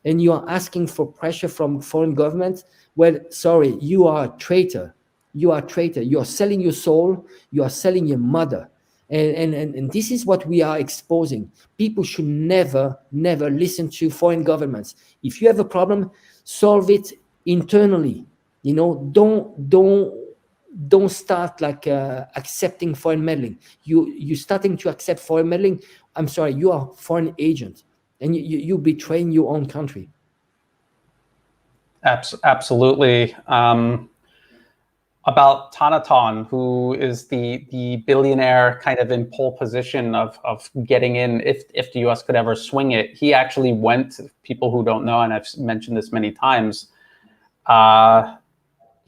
and you are asking for pressure from foreign governments, well, sorry, you are a traitor. You are a traitor. You are selling your soul. You are selling your mother. And this is what we are exposing. People should never listen to foreign governments. If you have a problem, solve it internally. Don't start like accepting foreign meddling. You starting to accept foreign meddling, I'm sorry, you are foreign agent, and you betraying your own country. Absolutely. About Tanaton, who is the billionaire kind of in pole position of getting in if the US could ever swing it. He actually went, people who don't know, and I've mentioned this many times,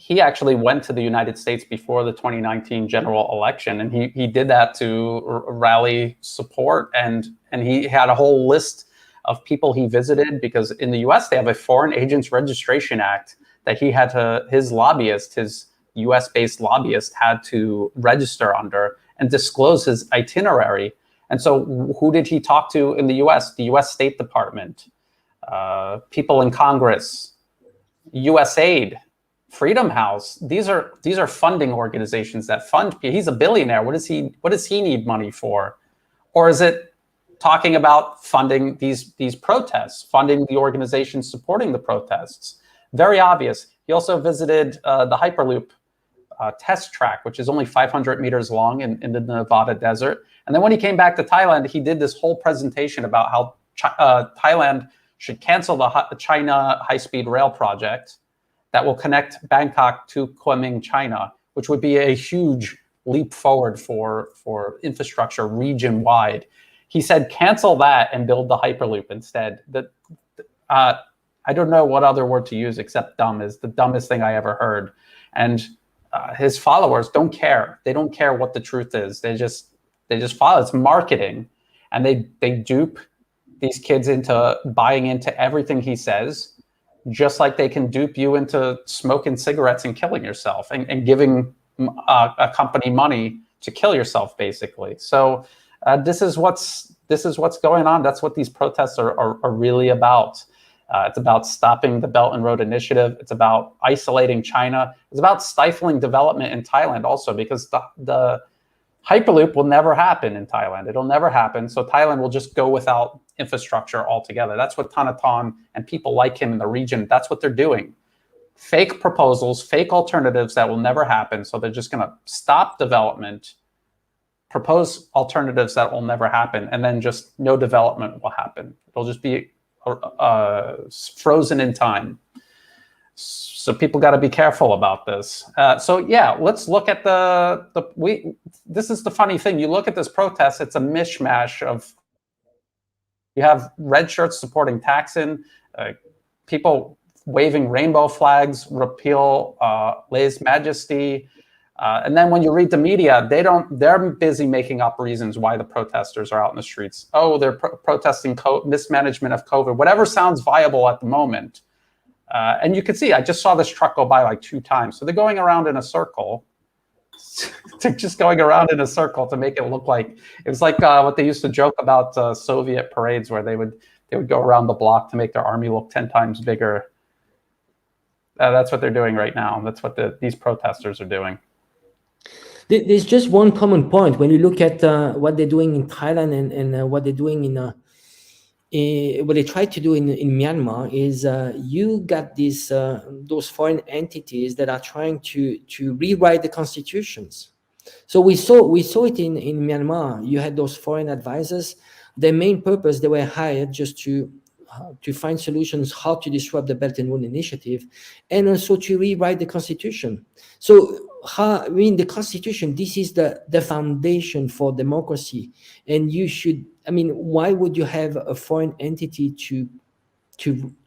he actually went to the United States before the 2019 general election, and he did that to rally support, and he had a whole list of people he visited, because in the US they have a Foreign Agents Registration Act that he had to, his US-based lobbyist had to register under and disclose his itinerary. And so who did he talk to in the US? The US State Department, people in Congress, USAID, Freedom House. These are funding organizations that fund. He's a billionaire. What does he need money for? Or is it talking about funding these protests, funding the organizations supporting the protests? Very obvious. He also visited the Hyperloop test track, which is only 500 meters long in the Nevada desert. And then when he came back to Thailand, he did this whole presentation about how Thailand should cancel the China high-speed rail project that will connect Bangkok to Kunming, China, which would be a huge leap forward for infrastructure region-wide. He said, cancel that and build the Hyperloop instead. I don't know what other word to use except dumb is the dumbest thing I ever heard. And his followers don't care. They don't care what the truth is. They just follow. It's marketing, and they dupe these kids into buying into everything he says, just like they can dupe you into smoking cigarettes and killing yourself and giving a company money to kill yourself, basically. So this is what's going on. That's what these protests are really about. It's about stopping the Belt and Road Initiative. It's about isolating China. It's about stifling development in Thailand also, because the Hyperloop will never happen in Thailand. It'll never happen. So Thailand will just go without infrastructure altogether. That's what Thanaton and people like him in the region, that's what they're doing. Fake proposals, fake alternatives that will never happen. So they're just going to stop development, propose alternatives that will never happen, and then just no development will happen. It'll just be frozen in time. So people got to be careful about this. So yeah, let's look at this is the funny thing. You look at this protest, it's a mishmash of, you have red shirts supporting Thaksin, people waving rainbow flags, repeal lèse-majesté. And then when you read the media, they're busy making up reasons why the protesters are out in the streets. Oh, they're protesting mismanagement of COVID, whatever sounds viable at the moment. And you can see, I just saw this truck go by like 2 times. So they're going around in a circle. They're just going around in a circle to make it look like, it was like what they used to joke about Soviet parades, where they would go around the block to make their army look 10 times bigger. That's what they're doing right now. That's what these protesters are doing. There's just one common point when you look at what they're doing in Thailand and what they're doing what they try to do in Myanmar is you got those foreign entities that are trying to rewrite the constitutions. So we saw it in Myanmar. You had those foreign advisors. Their main purpose, they were hired just to to find solutions, how to disrupt the Belt and Road Initiative, and also to rewrite the Constitution. So, the Constitution, this is the foundation for democracy, and you should. Why would you have a foreign entity to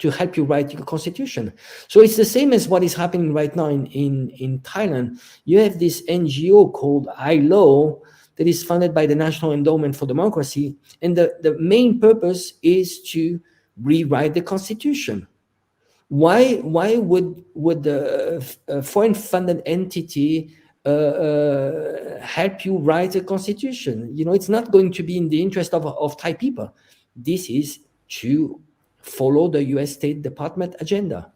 help you write your constitution? So it's the same as what is happening right now in Thailand. You have this NGO called ILO that is funded by the National Endowment for Democracy, and the main purpose is to rewrite the constitution. Why would a foreign funded entity help you write a constitution? It's not going to be in the interest of Thai people. This is to follow the US State Department agenda.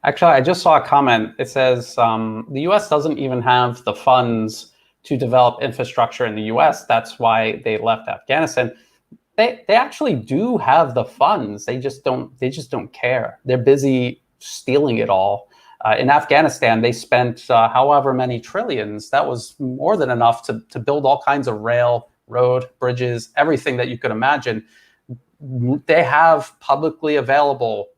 Actually, I just saw a comment. It says the US doesn't even have the funds to develop infrastructure in the US. That's why they left Afghanistan. They actually do have the funds. They just don't care. They're busy stealing it all. In Afghanistan, they spent however many trillions. That was more than enough to build all kinds of rail, road, bridges, everything that you could imagine. They have publicly available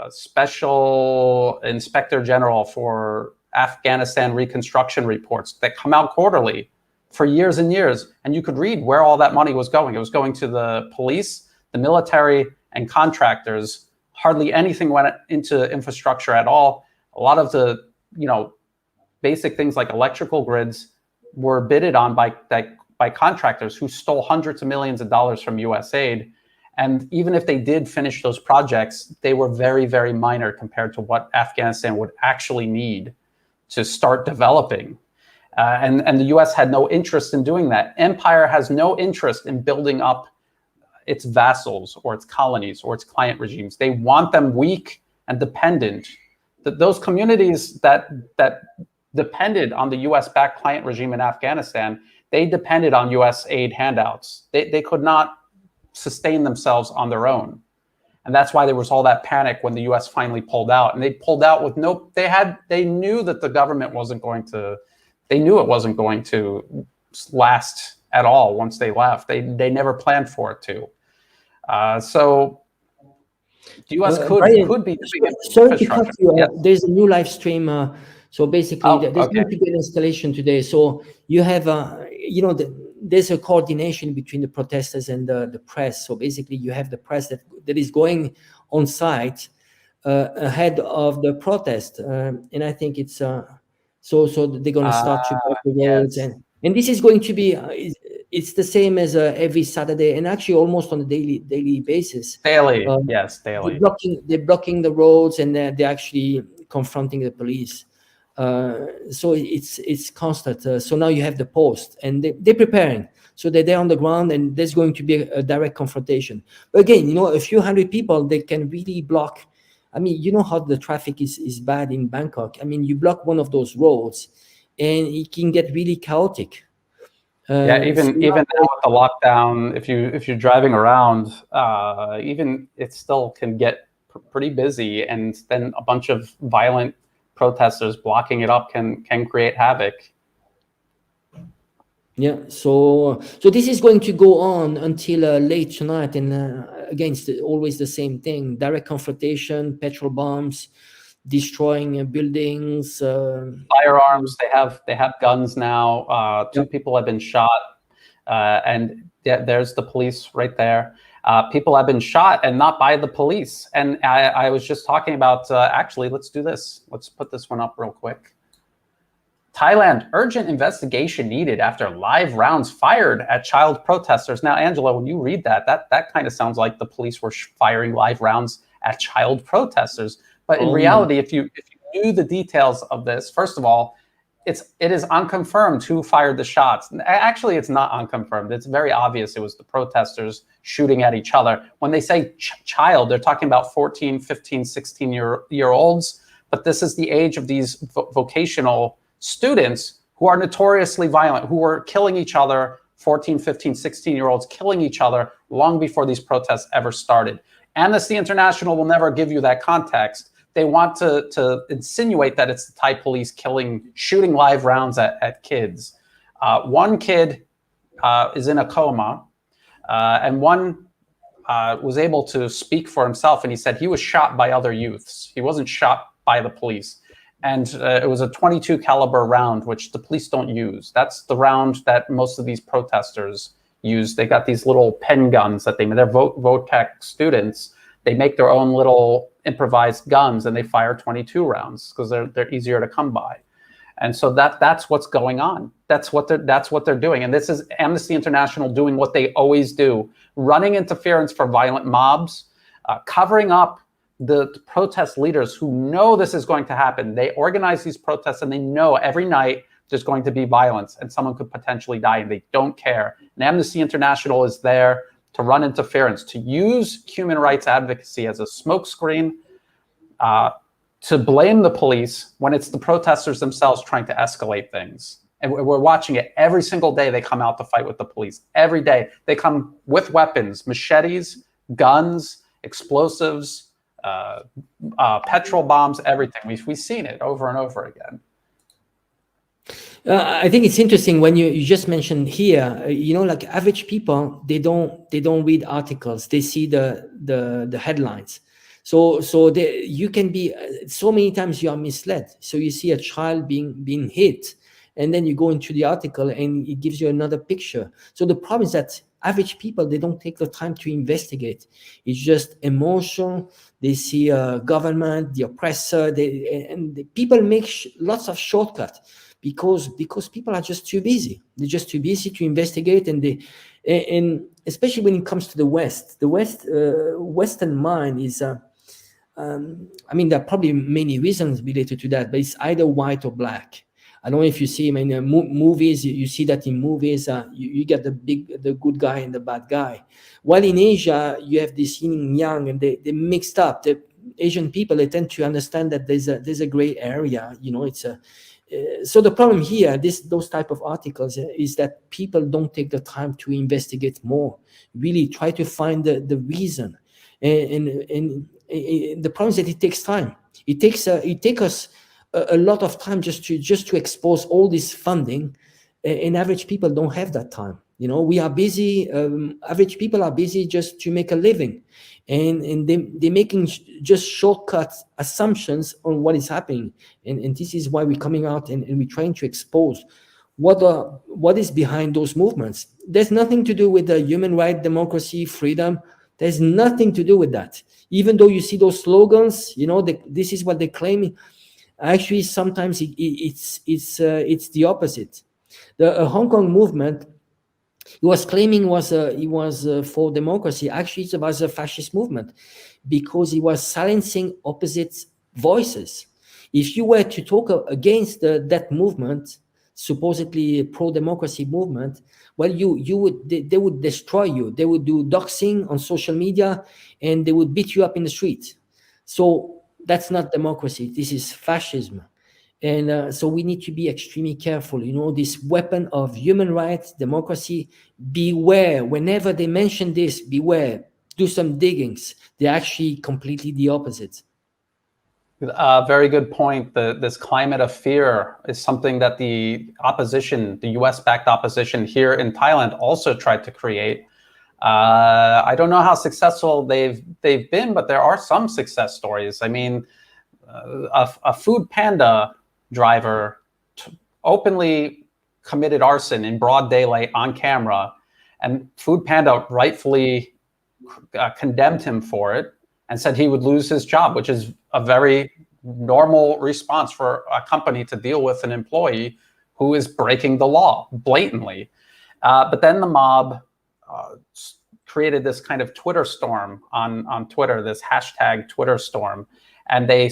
special inspector general for Afghanistan reconstruction reports that come out quarterly for years and years. And you could read where all that money was going. It was going to the police, the military, and contractors. Hardly anything went into infrastructure at all. A lot of the, basic things like electrical grids were bidded on by contractors who stole hundreds of millions of dollars from US aid. And even if they did finish those projects, they were very, very minor compared to what Afghanistan would actually need to start developing. And the US had no interest in doing that. Empire has no interest in building up its vassals or its colonies or its client regimes. They want them weak and dependent. Those communities that depended on the US-backed client regime in Afghanistan, they depended on US aid handouts. They could not sustain themselves on their own. And that's why there was all that panic when the US finally pulled out. And they pulled out with they knew that the government they knew it wasn't going to last at all once they left. They never planned for it to. So the US could be. Sorry to cut you. Yes. There's a new live stream. So basically, there's going to be an installation today. So you have, there's a coordination between the protesters and the press. So basically, you have the press that is going on site ahead of the protest, and I think it's so they're going to start to block the roads, and this is going to be it's the same as every Saturday, and actually almost on a daily basis. Daily. They're blocking the roads, and they're actually confronting the police. So it's constant. So now you have the post, and they're preparing. So they're there on the ground, and there's going to be a direct confrontation. But again, a few hundred people, they can really block. I mean, you know how the traffic is bad in Bangkok. I mean, you block one of those roads, and it can get really chaotic. Even now with the lockdown, if you're driving around, even it still can get pretty busy, and then a bunch of violent protesters blocking it up can create havoc. Yeah, so this is going to go on until late tonight, and again, it's always the same thing: direct confrontation, petrol bombs, destroying buildings, firearms. They have guns now. Two people have been shot, and there's the police right there. People have been shot, and not by the police. And I was just talking about, actually, let's do this. Let's put this one up real quick. Thailand, urgent investigation needed after live rounds fired at child protesters. Now, Angela, when you read that kind of sounds like the police were firing live rounds at child protesters. But in reality, if you knew the details of this, first of all, it is unconfirmed who fired the shots. Actually, it's not unconfirmed. It's very obvious it was the protesters shooting at each other. When they say child, they're talking about 14, 15, 16-year-olds. But this is the age of these vocational students who are notoriously violent, who were killing each other, 14, 15, 16-year-olds killing each other long before these protests ever started. Amnesty International will never give you that context. They want to insinuate that it's the Thai police shooting live rounds at kids. One kid is in a coma, and one was able to speak for himself, and he said he was shot by other youths. He wasn't shot by the police. And it was a 22 caliber round, which the police don't use. That's the round that most of these protesters use. They got these little pen guns that they're Votech students. They make their own little improvised guns, and they fire 22 rounds because they're easier to come by. And so that's what's going on. That's what they're doing. And this is Amnesty International doing what they always do, running interference for violent mobs, covering up the protest leaders who know this is going to happen. They organize these protests, and they know every night there's going to be violence and someone could potentially die, and they don't care. And Amnesty International is there to run interference, to use human rights advocacy as a smokescreen, to blame the police when it's the protesters themselves trying to escalate things. And we're watching it every single day. They come out to fight with the police. Every day they come with weapons, machetes, guns, explosives, petrol bombs, everything. We've seen it over and over again. I think it's interesting when you just mentioned here, like average people, they don't read articles. They see the headlines. So you can be, so many times you are misled. So you see a child being hit, and then you go into the article and it gives you another picture. So the problem is that average people, they don't take the time to investigate. It's just emotional. They see a government, the oppressor, and the people make lots of shortcuts because people are just too busy. They're just too busy to investigate, and especially when it comes to the West. The Western mind is, there are probably many reasons related to that, but it's either white or black. I don't know if you see, movies, you see that in movies, you get the good guy and the bad guy. While in Asia, you have this yin and yang, and they mixed up. The Asian people, they tend to understand that there's a gray area. So the problem here, those type of articles, is that people don't take the time to investigate more, really try to find the reason. And the problem is that it takes time. It takes us a lot of time just to expose all this funding, and average people don't have that time. We are busy. Average people are busy just to make a living, and they're making just shortcut assumptions on what is happening. And this is why we're coming out and we're trying to expose what is behind those movements. There's nothing to do with the human right, democracy, freedom. There's nothing to do with that. Even though you see those slogans, this is what they claim. Actually, sometimes it's the opposite. The Hong Kong movement, he was claiming he was for democracy. Actually, it was a fascist movement because he was silencing opposite voices. If you were to talk against that movement, supposedly pro-democracy movement, well, they would destroy you. They would do doxing on social media, and they would beat you up in the street. So that's not democracy. This is fascism. And so we need to be extremely careful. This weapon of human rights, democracy, beware. Whenever they mention this, beware. Do some diggings. They're actually completely the opposite. Very good point. This climate of fear is something that the opposition, the US-backed opposition here in Thailand, also tried to create. I don't know how successful they've been, but there are some success stories. A Food Panda driver openly committed arson in broad daylight on camera, and Food Panda rightfully condemned him for it and said he would lose his job, which is a very normal response for a company to deal with an employee who is breaking the law blatantly. But then the mob created this kind of Twitter storm on Twitter, this hashtag Twitter storm. And they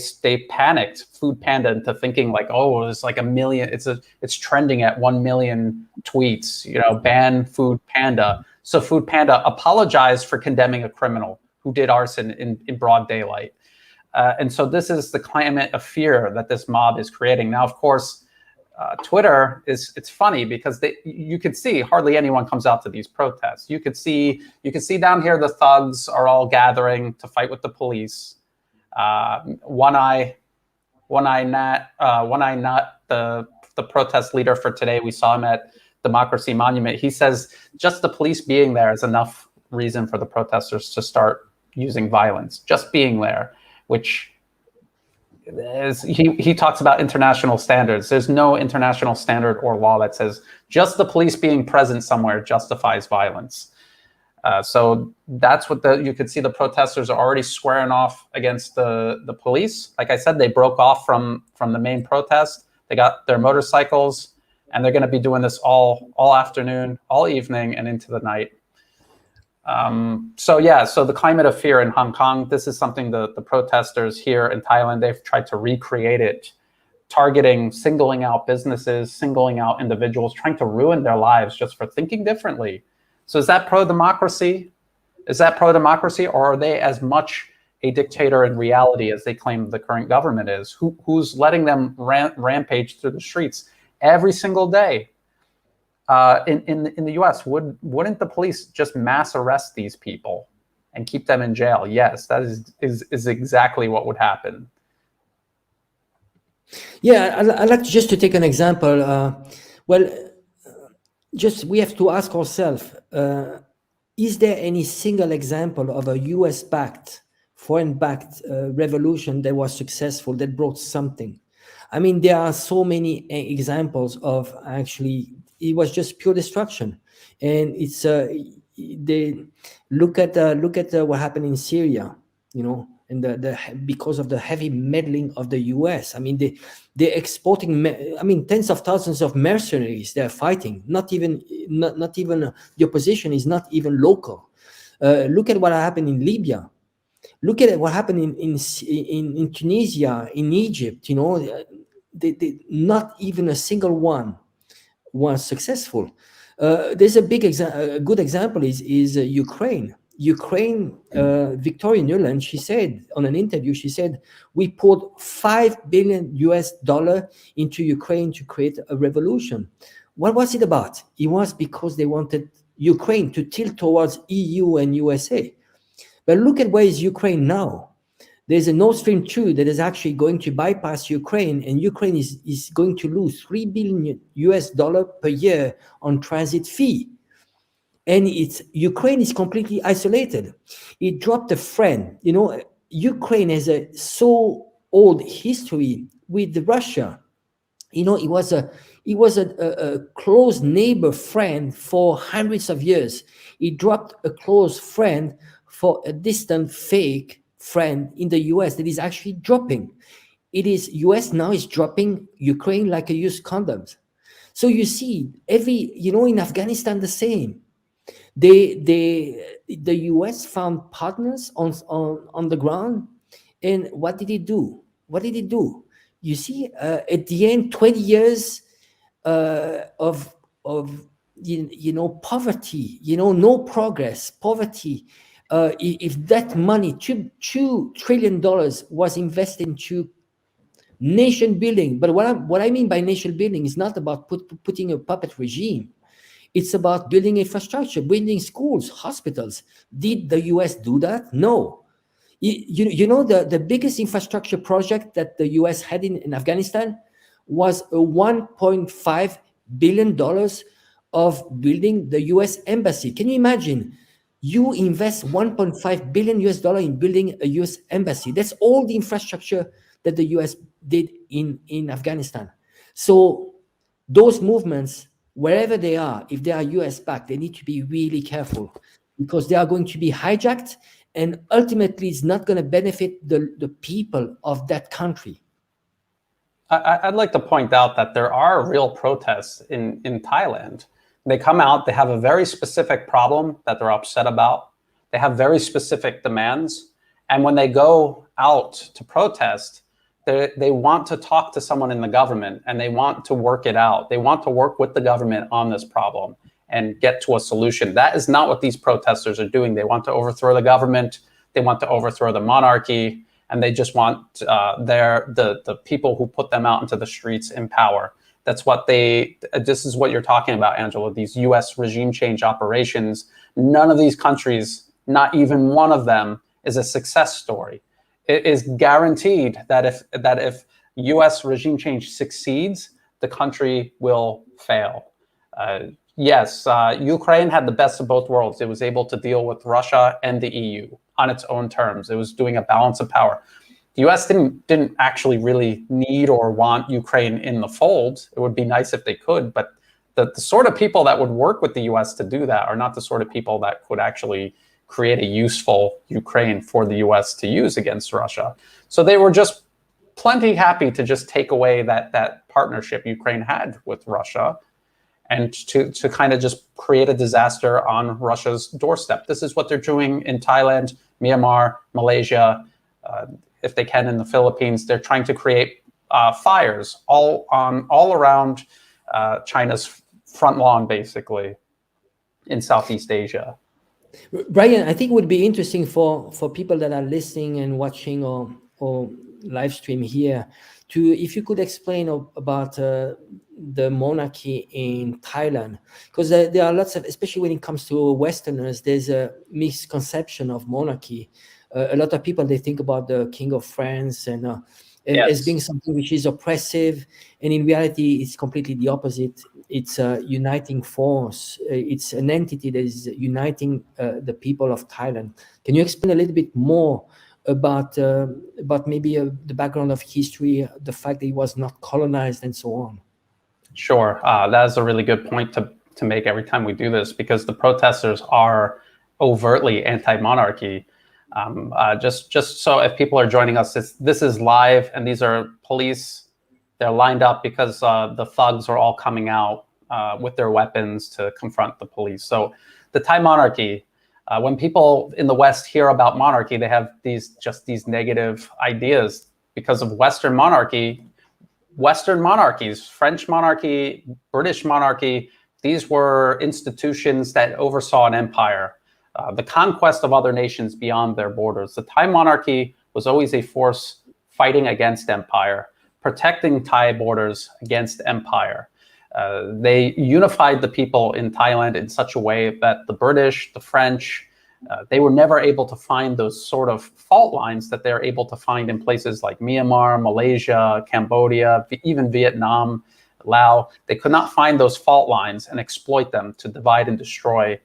panicked Food Panda into thinking like, oh, it's like 1 million. It's trending at 1 million tweets. Ban Food Panda. So Food Panda apologized for condemning a criminal who did arson in broad daylight. And so this is the climate of fear that this mob is creating. Now, of course, Twitter it's funny because you could see hardly anyone comes out to these protests. You could see down here the thugs are all gathering to fight with the police. One Eye Nut, the protest leader for today, we saw him at Democracy Monument. He says just the police being there is enough reason for the protesters to start using violence, just being there, which is, he talks about international standards. There's no international standard or law that says just the police being present somewhere justifies violence. So that's what you could see the protesters are already squaring off against the police. Like I said, they broke off from the main protest. They got their motorcycles, and they're going to be doing this all afternoon, all evening, and into the night. So the climate of fear in Hong Kong, this is something the protesters here in Thailand, they've tried to recreate it, targeting, singling out businesses, singling out individuals, trying to ruin their lives just for thinking differently. So is that pro-democracy? Is that pro-democracy, or are they as much a dictator in reality as they claim the current government is? Who's letting them rampage through the streets every single day? In the U.S., wouldn't the police just mass arrest these people and keep them in jail? Yes, that is exactly what would happen. Yeah, I'd like just to take an example. Just we have to ask ourselves, is there any single example of a US-backed, foreign-backed revolution that was successful, that brought something? I mean, there are so many examples of actually, it was just pure destruction. And it's, they look at what happened in Syria, you know, and because of the heavy meddling of the US. I mean, they're exporting, I mean, tens of thousands of mercenaries they're fighting. Not even the opposition is not even local. Look at what happened in Libya. Look at what happened in Tunisia, in Egypt. You know, they not even a single one was successful. There's a good example is Ukraine. Victoria Nuland, she said on an interview, she said, we poured $5 billion into Ukraine to create a revolution. What was it about? It was because they wanted Ukraine to tilt towards EU and USA. But look at where is Ukraine now. There's a Nord Stream 2 that is actually going to bypass Ukraine, and Ukraine is going to lose $3 billion per year on transit fee. And Ukraine is completely isolated. It dropped a friend. You know, Ukraine has a so old history with Russia. You know, it was a close neighbor friend for hundreds of years. It dropped a close friend for a distant fake friend in the US that is actually dropping. It is US now is dropping Ukraine like a used condoms. So you see, in Afghanistan the same. The US found partners on the ground, and what did it do? You see, at the end, 20 years of poverty, no progress, poverty. If that money, $2 trillion was invested into nation building, but what I mean by nation building is not about putting a puppet regime. It's about building infrastructure, building schools, hospitals. Did the US do that? No. You know, the biggest infrastructure project that the US had in Afghanistan was a $1.5 billion of building the US embassy. Can you imagine? You invest $1.5 billion in building a US embassy. That's all the infrastructure that the US did in Afghanistan. So those movements, wherever they are, if they are US backed, they need to be really careful, because they are going to be hijacked, and ultimately it's not going to benefit the people of that country. I'd like to point out that there are real protests in Thailand. They come out, they have a very specific problem that they're upset about. They have very specific demands. And when they go out to protest, they want to talk to someone in the government, and they want to work it out. They want to work with the government on this problem and get to a solution. That is not what these protesters are doing. They want to overthrow the government. They want to overthrow the monarchy, and they just want the people who put them out into the streets in power. That's what this is what you're talking about, Angelo, these US regime change operations. None of these countries, not even one of them, is a success story. It is guaranteed that if US regime change succeeds, the country will fail. Yes, Ukraine had the best of both worlds. It was able to deal with Russia and the EU on its own terms. It was doing a balance of power. The U.S. didn't actually really need or want Ukraine in the fold. It would be nice if they could, but the sort of people that would work with the U.S. to do that are not the sort of people that could actually create a useful Ukraine for the U.S. to use against Russia. So they were just plenty happy to just take away that partnership Ukraine had with Russia and to kind of just create a disaster on Russia's doorstep. This is what they're doing in Thailand, Myanmar, Malaysia, if they can in the Philippines. They're trying to create fires all around China's front lawn, basically, in Southeast Asia. Brian, I think it would be interesting for people that are listening and watching or live stream here if you could explain about the monarchy in Thailand, because there are lots of, especially when it comes to Westerners, there's a misconception of monarchy. A lot of people, they think about the King of France and as being something which is oppressive, and in reality, it's completely the opposite. It's a uniting force. It's an entity that is uniting the people of Thailand. Can you explain a little bit more about maybe the background of history, the fact that it was not colonized, and so on? Sure, that is a really good point to make every time we do this, because the protesters are overtly anti-monarchy. Just so if people are joining us, this is live, and these are police. They're lined up because the thugs are all coming out with their weapons to confront the police. So the Thai monarchy, when people in the West hear about monarchy, they have these negative ideas because of Western monarchy. Western monarchies, French monarchy, British monarchy, these were institutions that oversaw an empire. The conquest of other nations beyond their borders. The Thai monarchy was always a force fighting against empire, protecting Thai borders against empire. They unified the people in Thailand in such a way that the British, the French, they were never able to find those sort of fault lines that they're able to find in places like Myanmar, Malaysia, Cambodia, even Vietnam, Laos. They could not find those fault lines and exploit them to divide and destroy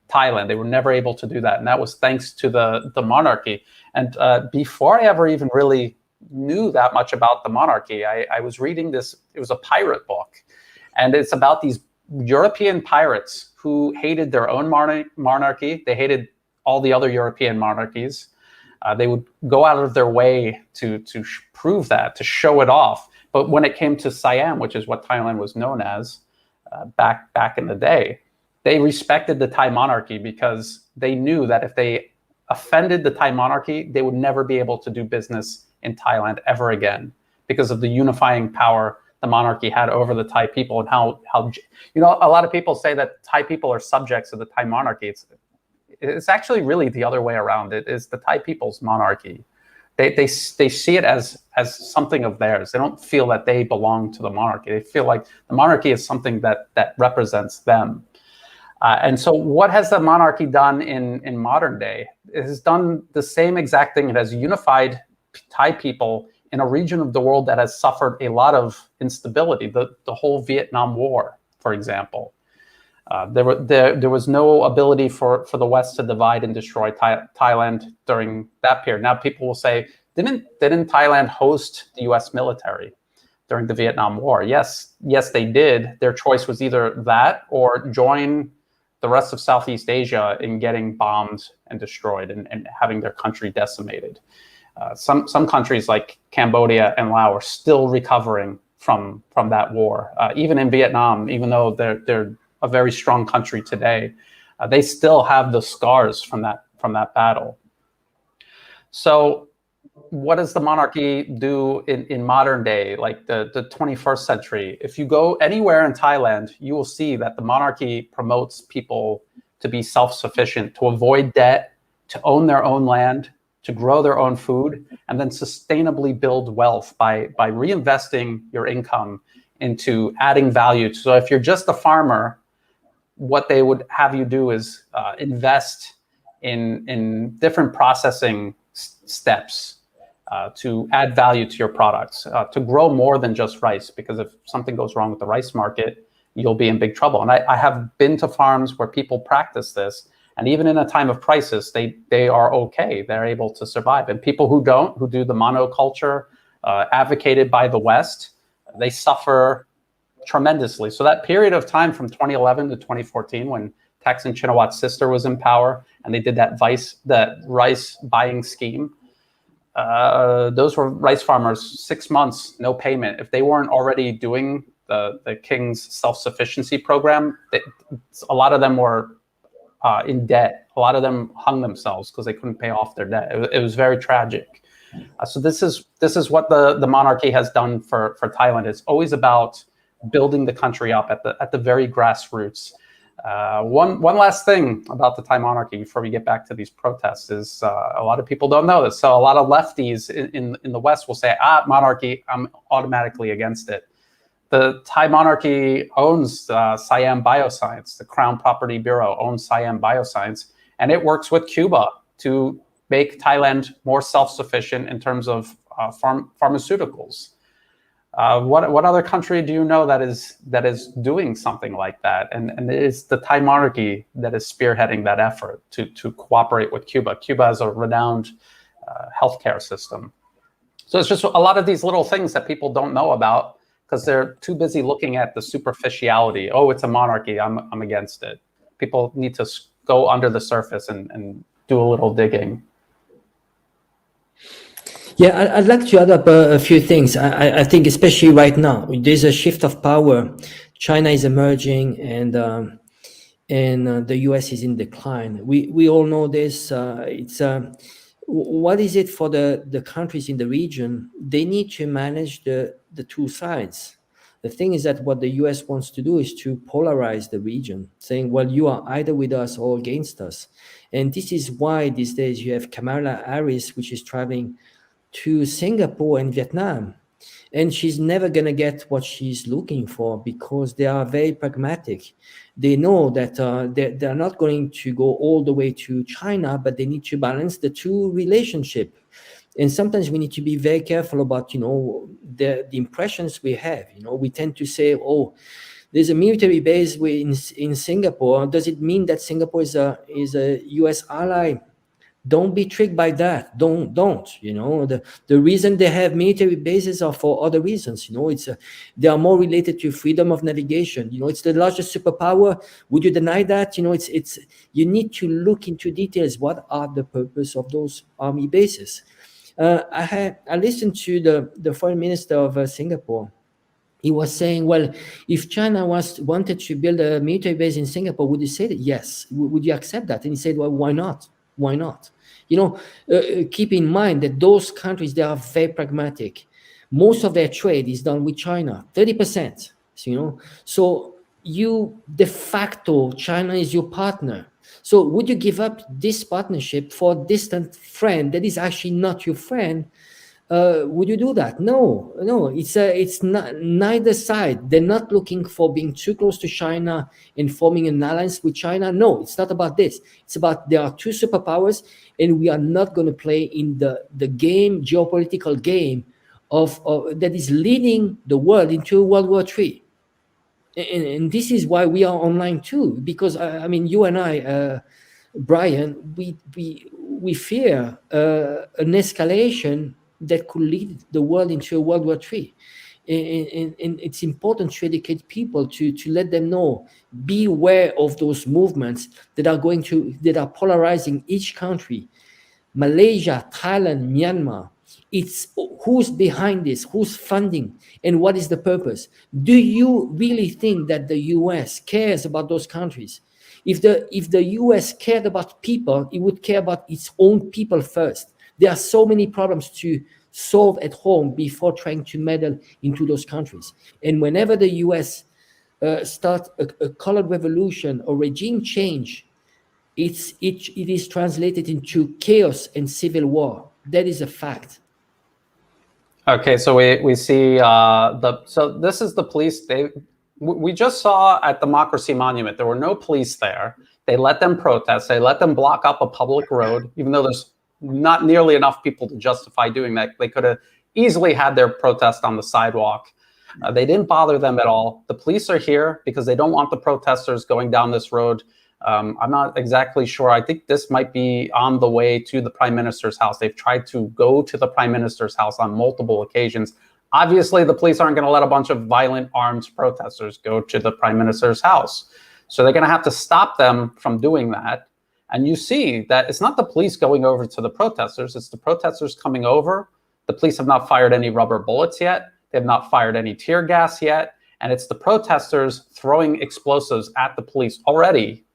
Thailand. They were never able to do that. And that was thanks to the monarchy. And before I ever even really knew that much about the monarchy, I was reading this. It was a pirate book. And it's about these European pirates who hated their own monarchy. They hated all the other European monarchies. They would go out of their way to prove that, to show it off. But when it came to Siam, which is what Thailand was known as back in the day, they respected the Thai monarchy because they knew that if they offended the Thai monarchy, they would never be able to do business in Thailand ever again because of the unifying power the monarchy had over the Thai people, and how a lot of people say that Thai people are subjects of the Thai monarchy. It's actually really the other way around. It is the Thai people's monarchy. They see it as something of theirs. They don't feel that they belong to the monarchy. They feel like the monarchy is something that represents them. And so what has the monarchy done in modern day? It has done the same exact thing. It has unified Thai people in a region of the world that has suffered a lot of instability. The whole Vietnam War, for example. There was no ability for the West to divide and destroy Thailand during that period. Now people will say, didn't Thailand host the U.S. military during the Vietnam War? Yes, they did. Their choice was either that or join the rest of Southeast Asia in getting bombed and destroyed and having their country decimated. Some countries like Cambodia and Laos are still recovering from that war. Even in Vietnam, even though they're a very strong country today, they still have the scars from that battle. So what does the monarchy do in modern day, like the 21st century? If you go anywhere in Thailand, you will see that the monarchy promotes people to be self-sufficient, to avoid debt, to own their own land, to grow their own food, and then sustainably build wealth by reinvesting your income into adding value. So if you're just a farmer, what they would have you do is invest in different processing steps to add value to your products, to grow more than just rice. Because if something goes wrong with the rice market, you'll be in big trouble. And I have been to farms where people practice this, and even in a time of crisis, they are okay. They're able to survive. And people who don't, who do the monoculture advocated by the West, they suffer tremendously. So that period of time from 2011 to 2014, when Thaksin Shinawat's sister was in power, and they did that rice buying scheme, those were rice farmers, 6 months, no payment. If they weren't already doing the king's self-sufficiency program, a lot of them were in debt. A lot of them hung themselves because they couldn't pay off their debt. It was very tragic. So this is what the monarchy has done for Thailand. It's always about building the country up at the very grassroots. One last thing about the Thai monarchy before we get back to these protests is a lot of people don't know this. So a lot of lefties in the West will say, monarchy, I'm automatically against it. The Thai monarchy owns Siam Bioscience. The Crown Property Bureau owns Siam Bioscience, and it works with Cuba to make Thailand more self-sufficient in terms of pharmaceuticals. What other country do you know that is doing something like that? And it is the Thai monarchy that is spearheading that effort to cooperate with Cuba. Cuba has a renowned healthcare system. So it's just a lot of these little things that people don't know about because they're too busy looking at the superficiality. Oh, it's a monarchy, I'm against it. People need to go under the surface and do a little digging. Yeah, I'd like to add up a few things. I think especially right now, there's a shift of power. China is emerging, and the US is in decline. We all know this. What is it for the countries in the region? They need to manage the two sides. The thing is that what the US wants to do is to polarize the region, saying, well, you are either with us or against us. And this is why these days you have Kamala Harris, which is traveling to Singapore and Vietnam. And she's never going to get what she's looking for because they are very pragmatic. They know that they're not going to go all the way to China, but they need to balance the two relationship. And sometimes we need to be very careful about, the impressions we have. We tend to say, oh, there's a military base in Singapore. Does it mean that Singapore is a US ally? Don't be tricked by that. Don't. The reason they have military bases are for other reasons. They are more related to freedom of navigation. It's the largest superpower. Would you deny that? It's you need to look into details. What are the purpose of those army bases? I listened to the foreign minister of Singapore. He was saying, well, if China wanted to build a military base in Singapore, would you say that? Yes. Would you accept that? And he said, well, why not? Why not? Keep in mind that those countries, they are very pragmatic. Most of their trade is done with China, 30%. So you de facto, China is your partner. So would you give up this partnership for a distant friend that is actually not your friend? Would you do that? No. It's not neither side. They're not looking for being too close to China and forming an alliance with China. No, it's not about this. It's about there are two superpowers, and we are not going to play in the geopolitical game of that is leading the world into World War III. And this is why we are online too, because you and I, Brian, we fear an escalation that could lead the world into a World War III. And it's important to educate people to let them know, beware of those movements that are polarizing each country. Malaysia, Thailand, Myanmar. It's who's behind this, who's funding, and what is the purpose. Do you really think that the US cares about those countries? If the US cared about people, it would care about its own people first. There are so many problems to solve at home before trying to meddle into those countries. And whenever the US starts a colored revolution or regime change, it is translated into chaos and civil war. That is a fact. Okay, so we see so this is the police. We just saw at Democracy Monument, there were no police there. They let them protest. They let them block up a public road, even though there's not nearly enough people to justify doing that. They could have easily had their protest on the sidewalk. They didn't bother them at all. The police are here because they don't want the protesters going down this road. I'm not exactly sure. I think this might be on the way to the Prime Minister's house. They've tried to go to the Prime Minister's house on multiple occasions. Obviously, the police aren't going to let a bunch of violent armed protesters go to the Prime Minister's house. So they're going to have to stop them from doing that. And you see that it's not the police going over to the protesters. It's the protesters coming over. The police have not fired any rubber bullets yet. They have not fired any tear gas yet. And it's the protesters throwing explosives at the police already.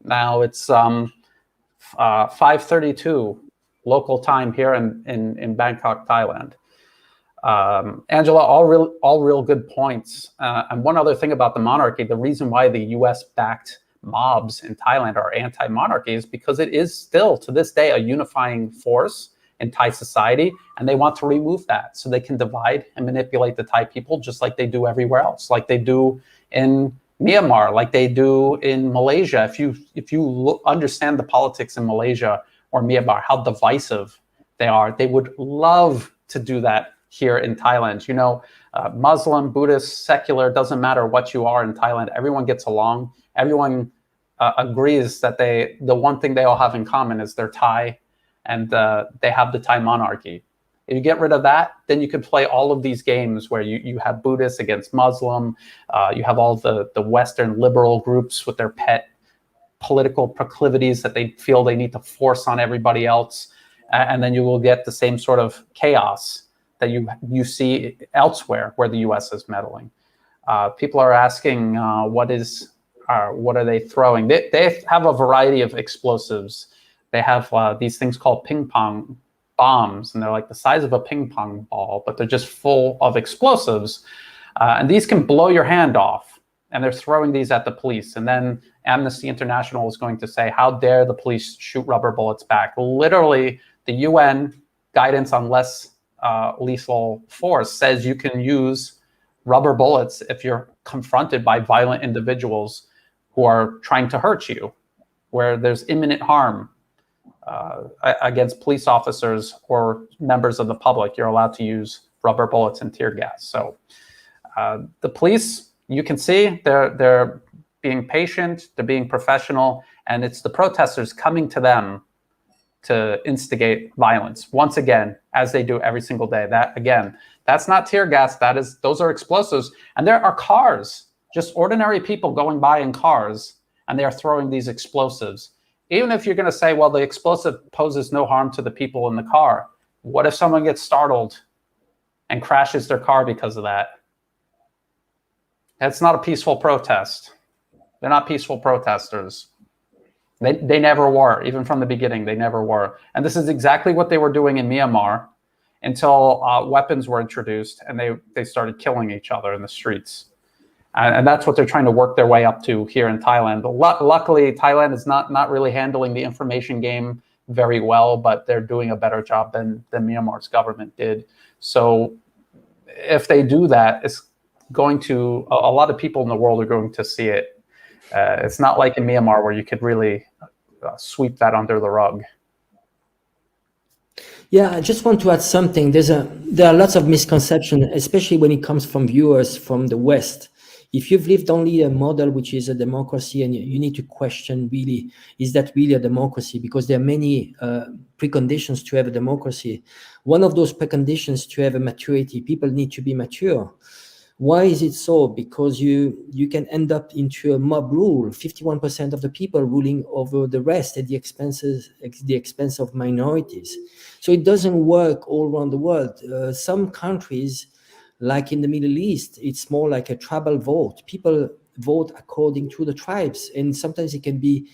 Now it's 5:32 local time here in Bangkok, Thailand. Angela, all real good points. And one other thing about the monarchy, the reason why the US-backed mobs in Thailand are anti-monarchy is because it is still, to this day, a unifying force in Thai society, and they want to remove that so they can divide and manipulate the Thai people just like they do everywhere else, like they do in Myanmar, like they do in Malaysia. If you understand the politics in Malaysia or Myanmar, how divisive they are, they would love to do that here in Thailand. You know, Muslim, Buddhist, secular, doesn't matter what you are in Thailand. Everyone gets along. Everyone agrees that the one thing they all have in common is they're Thai, and they have the Thai monarchy. If you get rid of that, then you can play all of these games where you have Buddhists against Muslim, you have all the Western liberal groups with their pet political proclivities that they feel they need to force on everybody else, and then you will get the same sort of chaos that you see elsewhere where the US is meddling. People are asking, what are they throwing? They have a variety of explosives. They have these things called ping pong bombs, and they're like the size of a ping pong ball, but they're just full of explosives. And these can blow your hand off, and they're throwing these at the police. And then Amnesty International is going to say, how dare the police shoot rubber bullets back? Literally, the UN guidance on less lethal force says you can use rubber bullets if you're confronted by violent individuals who are trying to hurt you, where there's imminent harm against police officers or members of the public. You're allowed to use rubber bullets and tear gas. So the police, you can see they're being patient, they're being professional, and it's the protesters coming to them to instigate violence once again, as they do every single day. That, again, that's not tear gas. Those are explosives. And there are cars, just ordinary people going by in cars, and they are throwing these explosives. Even if you're going to say, well, the explosive poses no harm to the people in the car, what if someone gets startled and crashes their car because of that? That's not a peaceful protest. They're not peaceful protesters. They never were, even from the beginning, they never were. And this is exactly what they were doing in Myanmar until weapons were introduced and they started killing each other in the streets. And that's what they're trying to work their way up to here in Thailand. But luckily, Thailand is not really handling the information game very well, but they're doing a better job than Myanmar's government did. So if they do that, it's going to, a lot of people in the world are going to see it. It's not like in Myanmar where you could really sweep that under the rug. Yeah, I just want to add something. There are lots of misconceptions, especially when it comes from viewers from the West. If you've lived only a model which is a democracy, and you need to question really, is that really a democracy? Because there are many preconditions to have a democracy. One of those preconditions to have a maturity, people need to be mature. Why is it so? Because you can end up into a mob rule, 51% of the people ruling over the rest at the expense of minorities. So it doesn't work all around the world. Some countries, like in the Middle East, it's more like a tribal vote. People vote according to the tribes, and sometimes it can be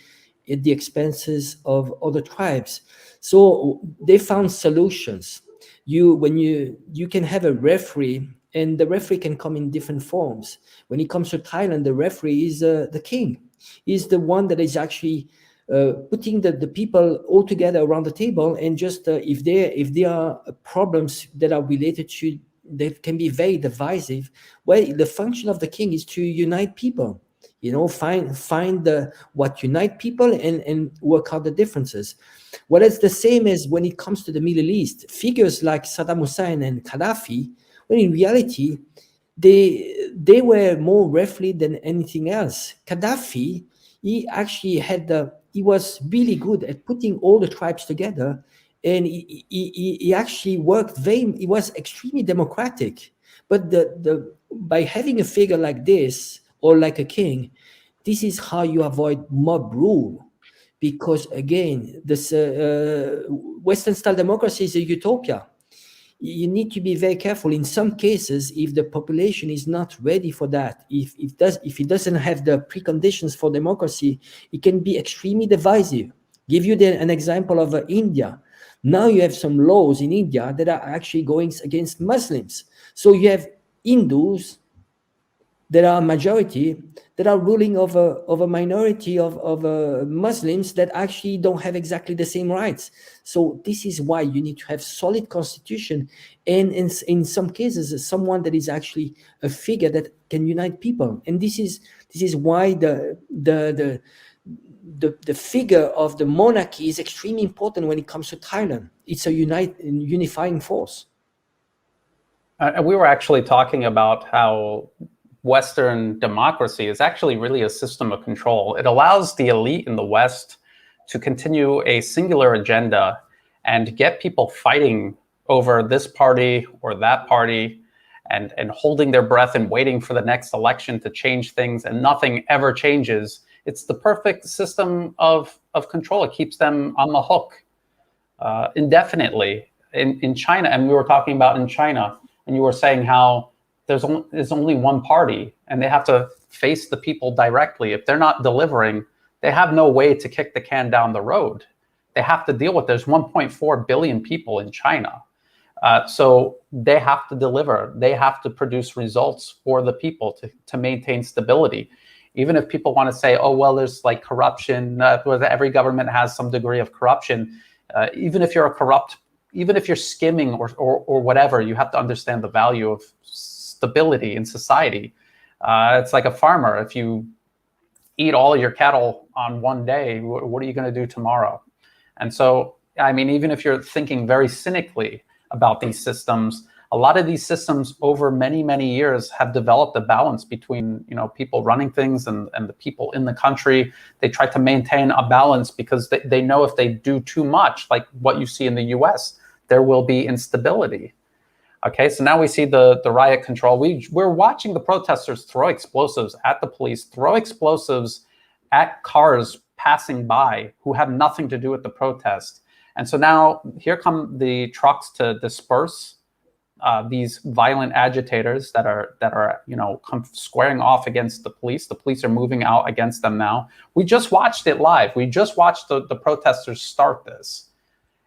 at the expenses of other tribes. So they found solutions. When you can have a referee, and the referee can come in different forms. When it comes to Thailand, the referee is the king. He's the one that is actually putting the people all together around the table, and just if there are problems that are related to, that can be very divisive, well, the function of the king is to unite people. Find what unite people and work out the differences. Well, it's the same as when it comes to the Middle East. Figures like Saddam Hussein and Gaddafi, well, in reality, they were more roughly than anything else. Gaddafi, he was really good at putting all the tribes together, and he actually he was extremely democratic. But by having a figure like this, or like a king, this is how you avoid mob rule. Because again, this Western style democracy is a utopia. You need to be very careful. In some cases, if the population is not ready for that, if it doesn't have the preconditions for democracy, it can be extremely divisive. Give you an example of India. Now you have some laws in India that are actually going against Muslims. So you have Hindus that are a majority that are ruling over a minority of Muslims that actually don't have exactly the same rights. So this is why you need to have solid constitution, and in some cases someone that is actually a figure that can unite people. And this is why the figure of the monarchy is extremely important when it comes to Thailand. It's a unifying force. We were actually talking about how Western democracy is actually really a system of control. It allows the elite in the West to continue a singular agenda and get people fighting over this party or that party, and holding their breath and waiting for the next election to change things, and nothing ever changes. It's the perfect system of control. It keeps them on the hook indefinitely. In China, and we were talking about in China, and you were saying how there's only one party, and they have to face the people directly. If they're not delivering, they have no way to kick the can down the road. They have to deal with, there's 1.4 billion people in China. So they have to deliver. They have to produce results for the people to maintain stability. Even if people want to say, oh, well, there's like corruption, every government has some degree of corruption. Even if you're skimming or whatever, you have to understand the value of stability in society. It's like a farmer. If you eat all your cattle on one day, what are you going to do tomorrow? And so, I mean, even if you're thinking very cynically about these systems, a lot of these systems over many, many years have developed a balance between, people running things and the people in the country. They try to maintain a balance because they know if they do too much, like what you see in the US, there will be instability. Okay, so now we see the riot control. We're watching the protesters throw explosives at the police, throw explosives at cars passing by who have nothing to do with the protest. And so now here come the trucks to disperse these violent agitators that are come squaring off against the police. The police are moving out against them now. We just watched it live. We just watched the protesters start this.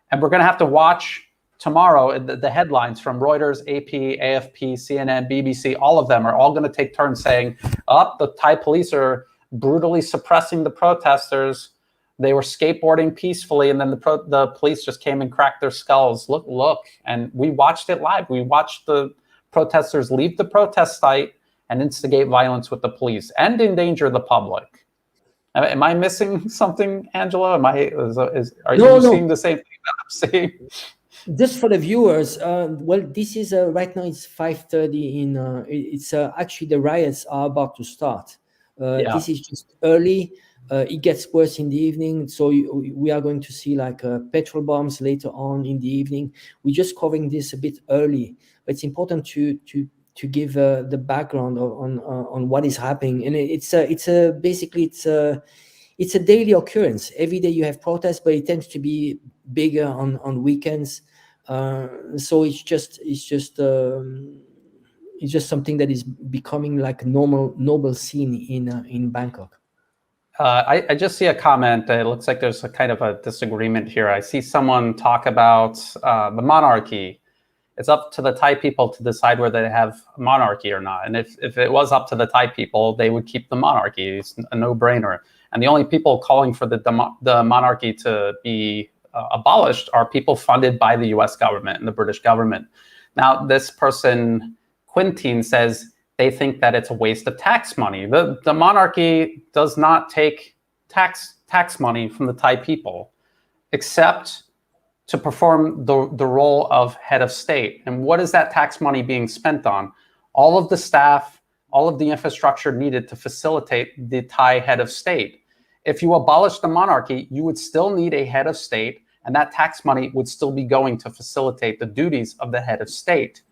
And we're going to have to watch tomorrow the headlines from Reuters, AP, AFP, CNN, BBC. All of them are all going to take turns saying, the Thai police are brutally suppressing the protesters. They were skateboarding peacefully, and then the police just came and cracked their skulls. Look. And we watched it live. We watched the protesters leave the protest site and instigate violence with the police and endanger the public. Am I missing something, Angelo? Are you seeing the same thing that I'm seeing? Just for the viewers, well, this is right now it's 5:30 it's actually the riots are about to start. This is just early. It gets worse in the evening, so we are going to see like petrol bombs later on in the evening. We're just covering this a bit early, but it's important to give the background on what is happening. And it's a daily occurrence. Every day you have protests, but it tends to be bigger on weekends. So it's just something that is becoming like a normal scene in Bangkok. I just see a comment. It looks like there's a kind of a disagreement here. I see someone talk about the monarchy. It's up to the Thai people to decide whether they have a monarchy or not. And if it was up to the Thai people, they would keep the monarchy. It's a no-brainer. And the only people calling for the monarchy to be abolished are people funded by the US government and the British government. Now, this person, Quintin, says they think that it's a waste of tax money. The monarchy does not take tax money from the Thai people, except to perform the role of head of state. And what is that tax money being spent on? all of the staff, all of the infrastructure needed to facilitate the Thai head of state. If you abolish the monarchy, you would still need a head of state, and that tax money would still be going to facilitate the duties of the head of state.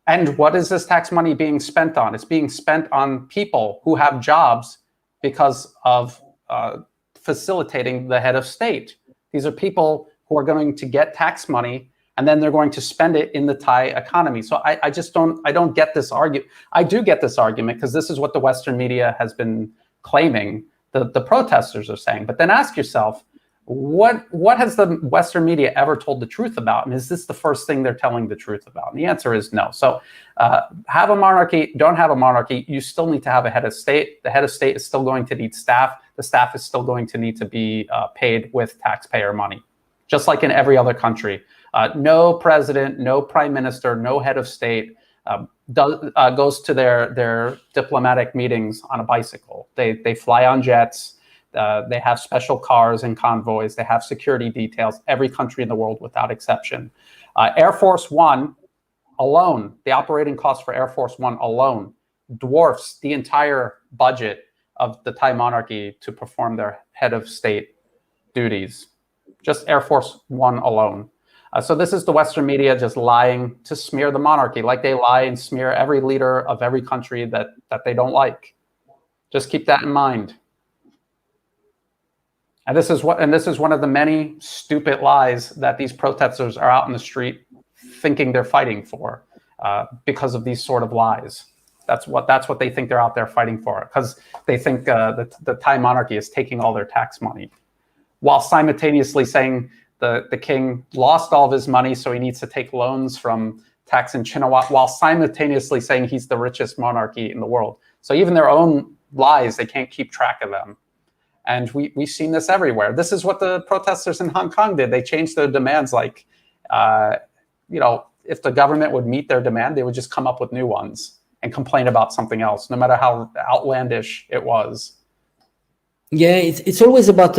And what is this tax money being spent on? It's being spent on people who have jobs because of facilitating the head of state. These are people who are going to get tax money, and then they're going to spend it in the Thai economy. So I don't get this argument. I do get this argument because this is what the Western media has been claiming, the protesters are saying. But then ask yourself, what has the Western media ever told the truth about? And is this the first thing they're telling the truth about? And the answer is no. So have a monarchy, don't have a monarchy, you still need to have a head of state. The head of state is still going to need staff. The staff is still going to need to be paid with taxpayer money, just like in every other country. No president, no prime minister, no head of state goes to their diplomatic meetings on a bicycle. They fly on jets. They have special cars and convoys. They have security details. Every country in the world without exception. Air Force One alone, the operating cost for Air Force One alone dwarfs the entire budget of the Thai monarchy to perform their head of state duties. Just Air Force One alone. So this is the Western media just lying to smear the monarchy, like they lie and smear every leader of every country that they don't like. Just keep that in mind. And this is one of the many stupid lies that these protesters are out in the street thinking they're fighting for, because of these sort of lies. That's what they think they're out there fighting for, because they think the Thai monarchy is taking all their tax money, while simultaneously saying the king lost all of his money, so he needs to take loans from Thaksin Shinawatra, while simultaneously saying he's the richest monarchy in the world. So even their own lies, they can't keep track of them. And we've seen this everywhere. This is what the protesters in Hong Kong did. They changed their demands. Like, if the government would meet their demand, they would just come up with new ones and complain about something else, no matter how outlandish it was. Yeah, it's always about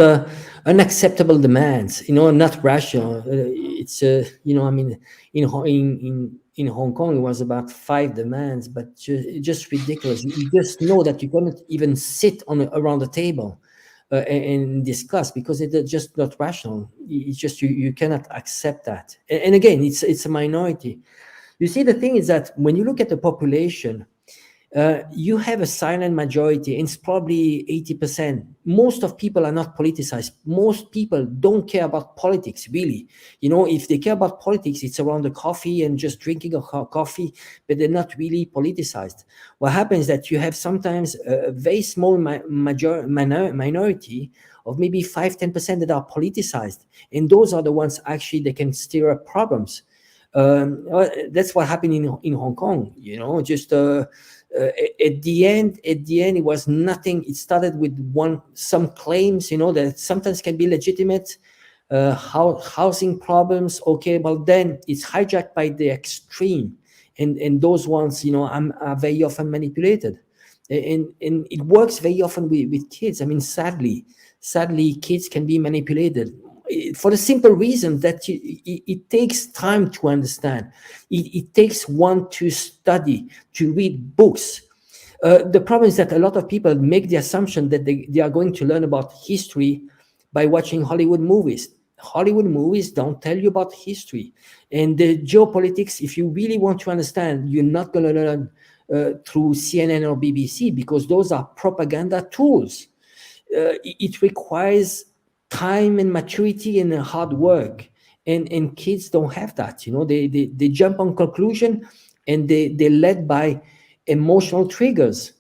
unacceptable demands, not rational. I mean, in Hong Kong, it was about 5 demands, but just ridiculous. You just know that you cannot even sit around the table and discuss, because it's just not rational. It's just you cannot accept that. And again, it's a minority. You see, the thing is that when you look at the population, you have a silent majority, and it's probably 80%. Most of people are not politicized. Most people don't care about politics, really. If they care about politics, it's around the coffee and just drinking a coffee, but they're not really politicized. What happens is that you have sometimes a very small minority of maybe 5-10% that are politicized, and those are the ones actually that can stir up problems. That's what happened in Hong Kong. At the end, it was nothing. It started with some claims, that sometimes can be legitimate, housing problems. Okay, but then it's hijacked by the extreme, and those ones, are very often manipulated, and it works very often with kids. I mean, sadly, kids can be manipulated for the simple reason that it takes time to understand. It takes one to study, to read books. The problem is that a lot of people make the assumption that they are going to learn about history by watching Hollywood movies. Hollywood movies don't tell you about history. And the geopolitics, if you really want to understand, you're not going to learn through CNN or BBC, because those are propaganda tools. It requires time and maturity and hard work, and kids don't have that. They jump on conclusion, and they're led by emotional triggers.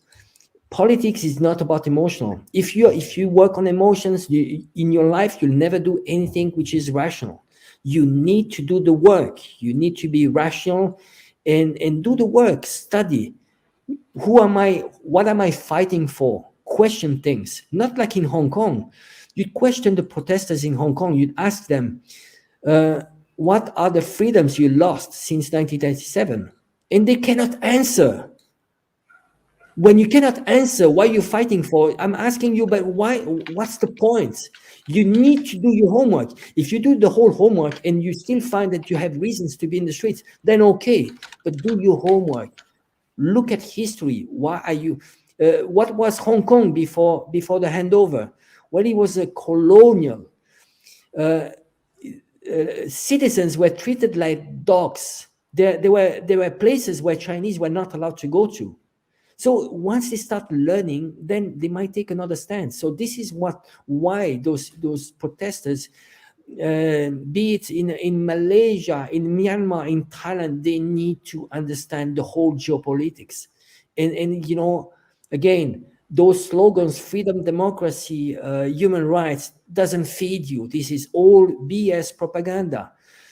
Politics is not about emotional. If you work on emotions in your life, you'll never do anything which is rational. You need to do the work. You need to be rational and do the work. Study. Who am I? What am I fighting for? Question things. Not like in Hong Kong. You'd question the protesters in Hong Kong. You'd ask them, what are the freedoms you lost since 1997? And they cannot answer. When you cannot answer what you're fighting for, I'm asking you, but why? What's the point? You need to do your homework. If you do the whole homework and you still find that you have reasons to be in the streets, then okay, but do your homework. Look at history. Why are you? What was Hong Kong before the handover? Well, it was a colonial. Citizens were treated like dogs. There were places where Chinese were not allowed to go to. So once they start learning, then they might take another stand. So this is why those protesters, be it in Malaysia, in Myanmar, in Thailand, they need to understand the whole geopolitics. And you know, again, those slogans, freedom, democracy, human rights, doesn't feed you. This is all BS propaganda.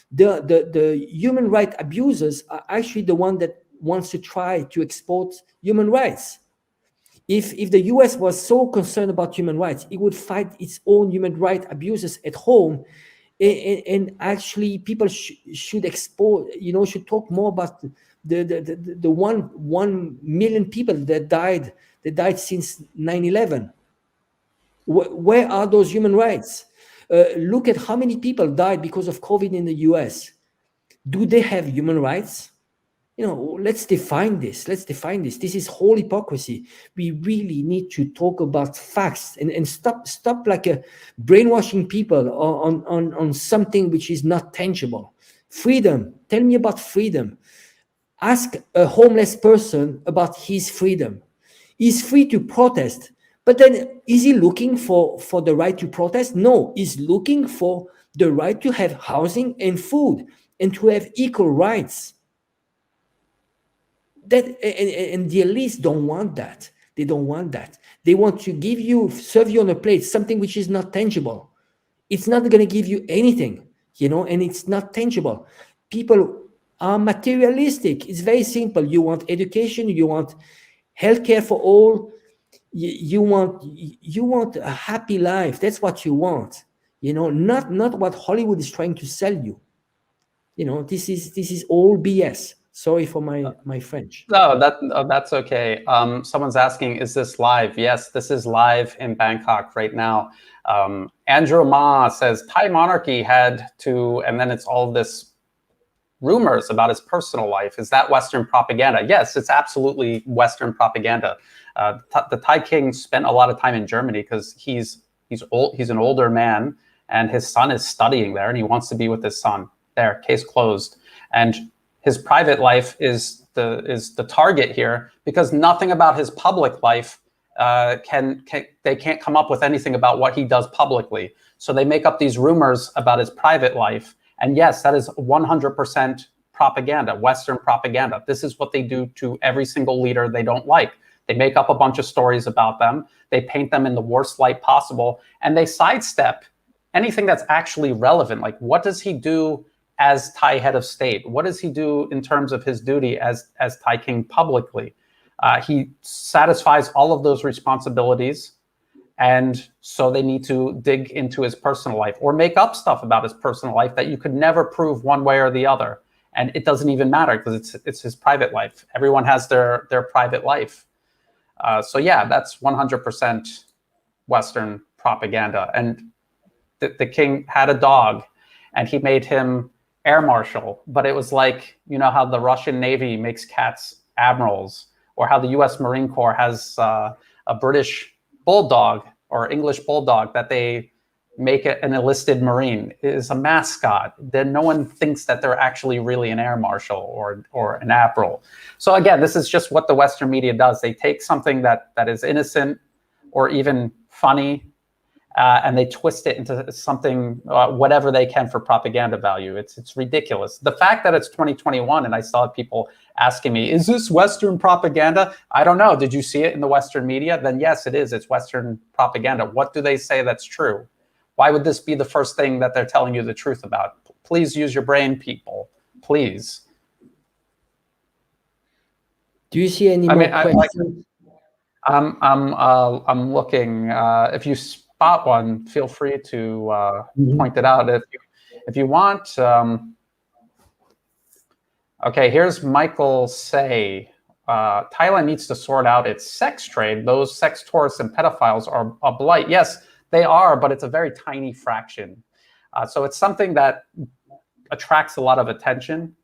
The human rights abusers are actually the one that wants to try to export human rights. If the US was so concerned about human rights, it would fight its own human rights abusers at home. And actually, people should export, you know, should talk more about the 1 million people that died since 9/11. Where are those human rights? Look at how many people died because of COVID in the US. Do they have human rights? You know, let's define this. This is whole hypocrisy. We really need to talk about facts and stop like brainwashing people on something which is not tangible. Freedom. Tell me about freedom. Ask a homeless person about his freedom. He's free to protest, but then is he looking for the right to protest? No, he's looking for the right to have housing and food and to have equal rights. That and the elites don't want that. They don't want that. They want to serve you on a plate something which is not tangible. It's not going to give you anything, you know, and it's not tangible. People are materialistic. It's very simple. You want education, you want healthcare for all, you want a happy life. That's what you want, you know, not what Hollywood is trying to sell you. You know, this is all BS. Sorry for my French. No, that's okay. Someone's asking, is this live? Yes, this is live in Bangkok right now. Andrew Ma says Thai monarchy had to, and then it's all this rumors about his personal life. Is that Western propaganda? Yes, it's absolutely Western propaganda. The Thai king spent a lot of time in Germany because he's old. He's an older man, and his son is studying there, and he wants to be with his son. There, case closed. And his private life is the target here because nothing about his public life they can't come up with anything about what he does publicly. So they make up these rumors about his private life. And yes, that is 100% propaganda, Western propaganda. This is what they do to every single leader they don't like. They make up a bunch of stories about them. They paint them in the worst light possible, and they sidestep anything that's actually relevant. Like, what does he do as Thai head of state? What does he do in terms of his duty as Thai king publicly? He satisfies all of those responsibilities. And so they need to dig into his personal life or make up stuff about his personal life that you could never prove one way or the other. And it doesn't even matter because it's his private life. Everyone has their private life. So yeah, that's 100% Western propaganda. And the king had a dog and he made him air marshal, but it was like, you know how the Russian Navy makes cats admirals, or how the US Marine Corps has a British bulldog or English bulldog that they make an enlisted Marine. It is a mascot. Then no one thinks that they're actually really an air marshal or an admiral. So again, this is just what the Western media does. They take something that is innocent or even funny, and they twist it into something, whatever they can for propaganda value. It's ridiculous. The fact that it's 2021 and I saw people asking me, is this Western propaganda? I don't know. Did you see it in the Western media? Then yes, it is. It's Western propaganda. What do they say that's true? Why would this be the first thing that they're telling you the truth about? Please use your brain, people. Please. Do you see any more questions? I'm looking. If you spot one, feel free to point it out if you want. Okay, here's Michael Say. Thailand needs to sort out its sex trade. Those sex tourists and pedophiles are a blight. Yes, they are, but it's a very tiny fraction. So it's something that attracts a lot of attention.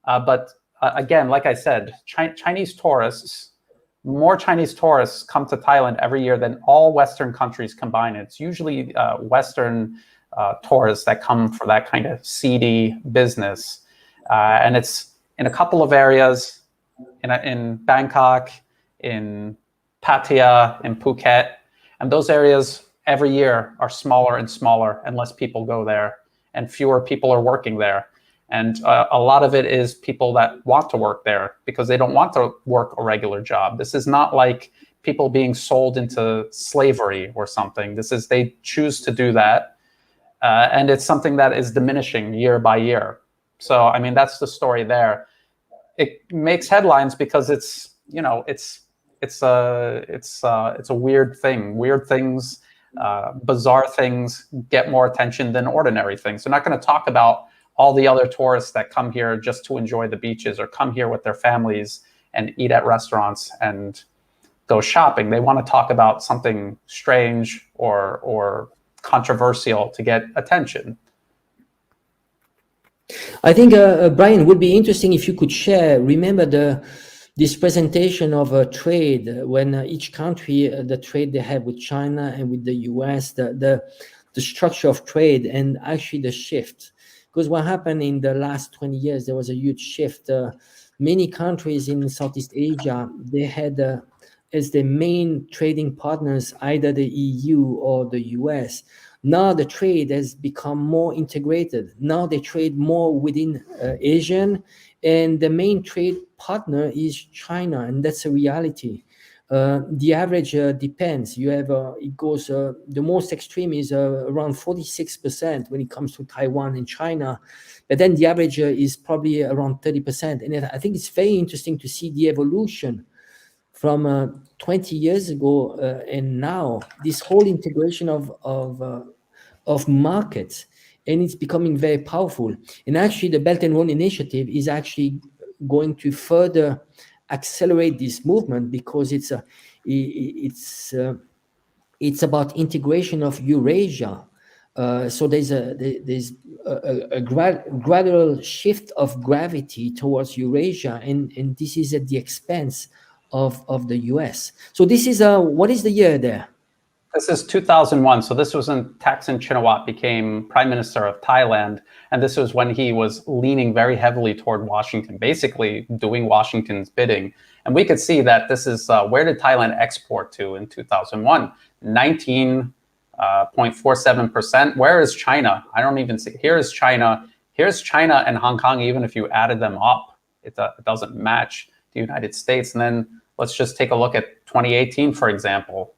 But again, like I said, Chinese tourists, more Chinese tourists come to Thailand every year than all Western countries combined. It's usually Western tourists that come for that kind of seedy business. And it's in a couple of areas, in Bangkok, in Pattaya, in Phuket. And those areas every year are smaller and smaller and less people go there and fewer people are working there. And a lot of it is people that want to work there because they don't want to work a regular job. This is not like people being sold into slavery or something. This is, they choose to do that. And it's something that is diminishing year by year. So, I mean, that's the story there. It makes headlines because it's, you know, it's a weird thing. Weird things, bizarre things get more attention than ordinary things. They're not going to talk about all the other tourists that come here just to enjoy the beaches or come here with their families and eat at restaurants and go shopping. They want to talk about something strange or controversial to get attention. I think, Brian, would be interesting if you could share, remember this presentation of trade, when each country, the trade they have with China and with the US, the structure of trade and actually the shift. Because what happened in the last 20 years, there was a huge shift. Many countries in Southeast Asia, they had as their main trading partners either the EU or the US. Now the trade has become more integrated. Now they trade more within Asian, and the main trade partner is China, and that's a reality. The average depends. You have it goes. The most extreme is around 46% when it comes to Taiwan and China, but then the average is probably around 30%. And I think it's very interesting to see the evolution from 20 years ago and now. This whole integration of markets, and it's becoming very powerful. And actually, the Belt and Road Initiative is actually going to further accelerate this movement because it's about integration of Eurasia. So there's a gradual shift of gravity towards Eurasia, and this is at the expense of the US. So this is what is the year there? This is 2001. So this was when Thaksin Shinawatra became prime minister of Thailand. And this was when he was leaning very heavily toward Washington, basically doing Washington's bidding. And we could see that this is, where did Thailand export to in 2001? 19.47%. Where is China? I don't even see. Here is China. Here's China and Hong Kong, even if you added them up. It doesn't match the United States. And then let's just take a look at 2018, for example.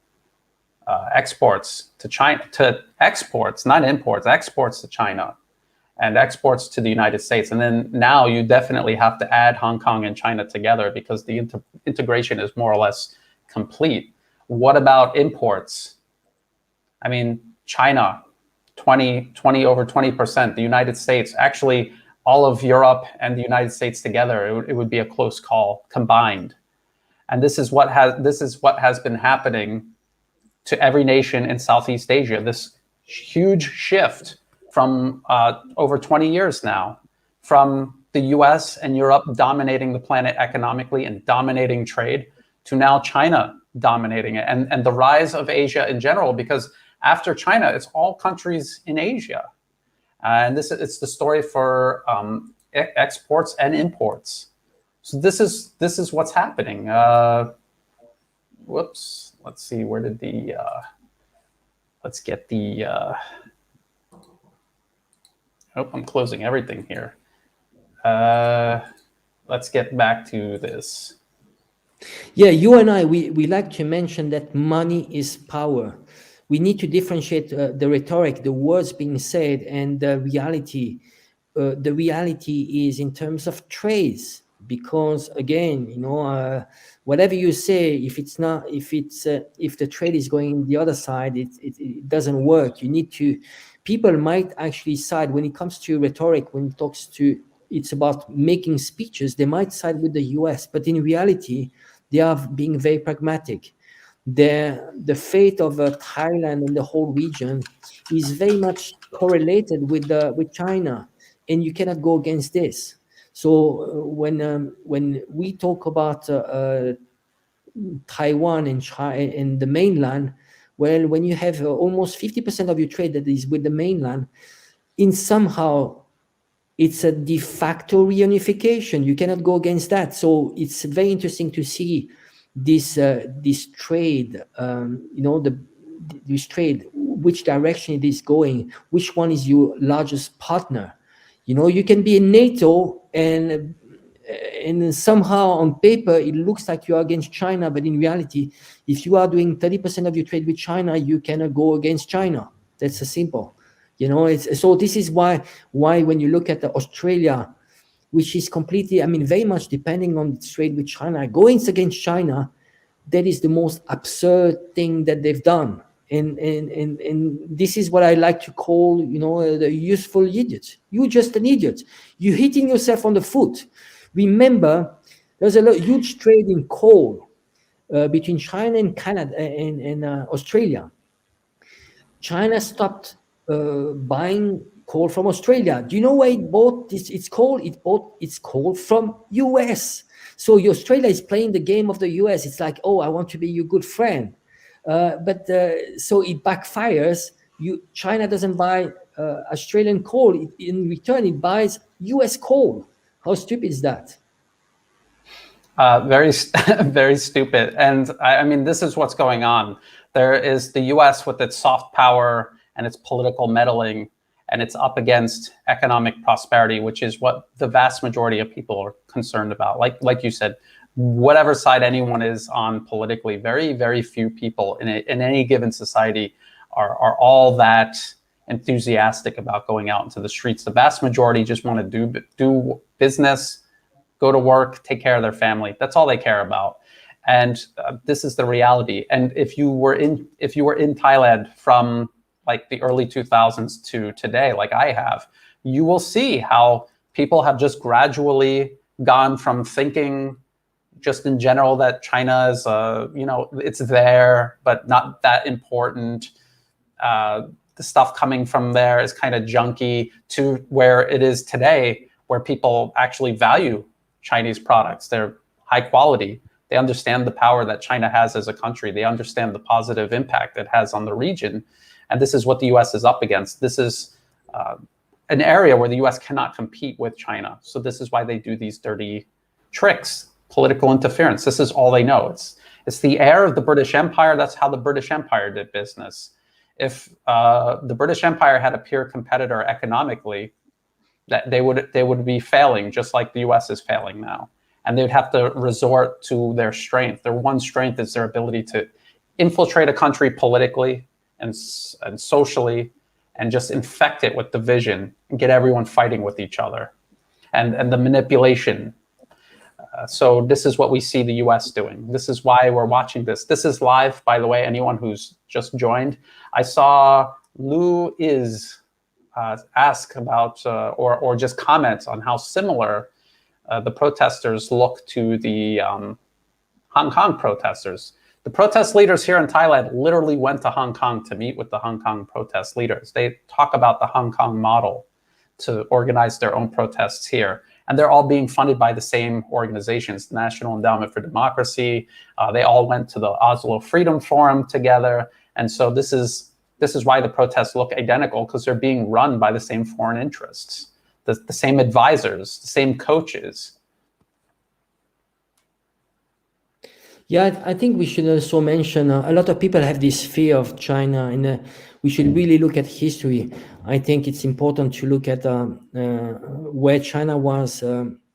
Exports to China, to exports, not imports, exports to China and exports to the United States. And then now you definitely have to add Hong Kong and China together because the integration is more or less complete. What about imports? I mean, China, over 20%, the United States, actually all of Europe and the United States together, it would be a close call combined. And this is what has been happening to every nation in Southeast Asia, this huge shift from over 20 years now, from the US and Europe dominating the planet economically and dominating trade, to now China dominating it, and the rise of Asia in general, because after China, it's all countries in Asia. And it's the story for exports and imports. So this is what's happening. Whoops. Let's see, where did the, let's get the, I'm closing everything here. Let's get back to this. Yeah, you and I, we like to mention that money is power. We need to differentiate the rhetoric, the words being said, and the reality. The reality is in terms of trades, because again, you know, whatever you say, if the trade is going the other side, it doesn't work. You need to. People might actually side when it comes to rhetoric. When it's about making speeches, they might side with the US, but in reality, they are being very pragmatic. The fate of Thailand and the whole region is very much correlated with China, and you cannot go against this. So when we talk about Taiwan and China and the mainland, well, when you have almost 50% of your trade that is with the mainland, in somehow it's a de facto reunification. You cannot go against that. So it's very interesting to see this trade, this trade, which direction it is going, which one is your largest partner. You can be in NATO and somehow on paper it looks like you are against China, but in reality, if you are doing 30% of your trade with China, you cannot go against China. That's a simple. So this is why when you look at Australia, which is completely, very much depending on its trade with China, going against China, that is the most absurd thing that they've done. And this is what I like to call, the useful idiot. You're just an idiot. You're hitting yourself on the foot. Remember, there's a huge trade in coal between China and Canada and Australia. China stopped buying coal from Australia. Do you know where it bought its coal? It bought its coal from US. So Australia is playing the game of the US. It's like, oh, I want to be your good friend. But so it backfires. China doesn't buy Australian coal. In return, it buys US coal. How stupid is that? Very, very stupid. And I mean, this is what's going on. There is the US with its soft power and its political meddling, and it's up against economic prosperity, which is what the vast majority of people are concerned about. Like you said, whatever side anyone is on politically, very, very few people in any given society are all that enthusiastic about going out into the streets. The vast majority just want to do business, go to work, take care of their family. That's all they care about. And this is the reality. And if you were in Thailand from like the early 2000s to today, like I have, you will see how people have just gradually gone from thinking just in general that China is, it's there, but not that important. The stuff coming from there is kind of junky, to where it is today, where people actually value Chinese products. They're high quality. They understand the power that China has as a country. They understand the positive impact it has on the region. And this is what the US is up against. This is an area where the US cannot compete with China. So this is why they do these dirty tricks, political interference. This is all they know. It's the heir of the British Empire. That's how the British Empire did business. If the British Empire had a peer competitor economically, that they would be failing, just like the US is failing now. And they would have to resort to their strength. Their one strength is their ability to infiltrate a country politically and socially, and just infect it with division and get everyone fighting with each other, and the manipulation. So this is what we see the US doing. This is why we're watching this. This is live, by the way, anyone who's just joined. I saw Lou ask about or just comment on how similar the protesters look to the Hong Kong protesters. The protest leaders here in Thailand literally went to Hong Kong to meet with the Hong Kong protest leaders. They talk about the Hong Kong model to organize their own protests here. And they're all being funded by the same organizations, the National Endowment for Democracy. They all went to the Oslo Freedom Forum together. And so this is why the protests look identical, because they're being run by the same foreign interests, the same advisors, the same coaches. Yeah, I think we should also mention a lot of people have this fear of China, and we should really look at history. I think it's important to look at where China was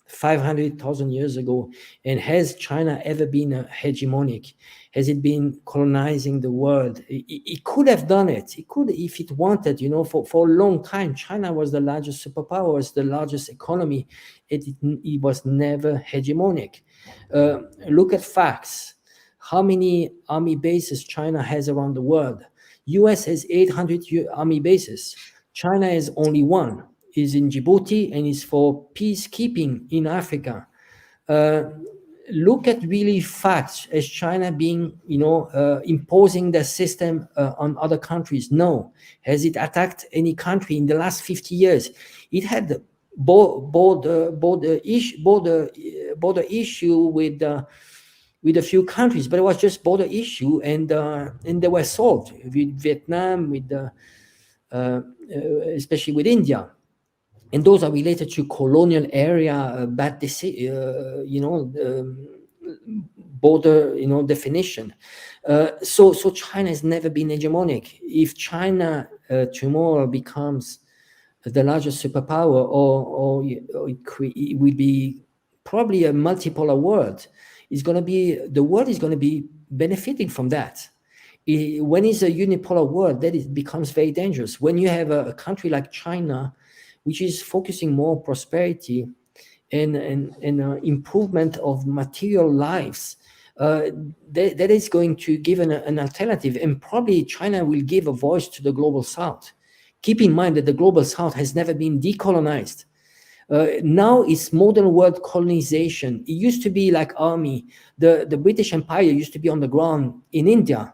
500,000 years ago, and has China ever been hegemonic? Has it been colonizing the world? It could have done it. It could, if it wanted, for a long time. China was the largest superpower, was the largest economy. It was never hegemonic. Look at facts. How many army bases China has around the world? US has 800 army bases. China has only one. Is in Djibouti, and is for peacekeeping in Africa. Look at really facts. As China being, imposing their system on other countries? No. Has it attacked any country in the last 50 years? It had border issue with a few countries, but it was just border issue, and they were solved with Vietnam, with especially with India, and those are related to colonial area bad border definition. So China has never been hegemonic. If China tomorrow becomes the largest superpower, or it will be probably a multipolar world, the world is going to be benefiting from that. When it's a unipolar world, that it becomes very dangerous. When you have a country like China, which is focusing more on prosperity and improvement of material lives, that is going to give an alternative, and probably China will give a voice to the global South. Keep in mind that the global South has never been decolonized. Now it's modern world colonization. It used to be like army. The British Empire used to be on the ground in India.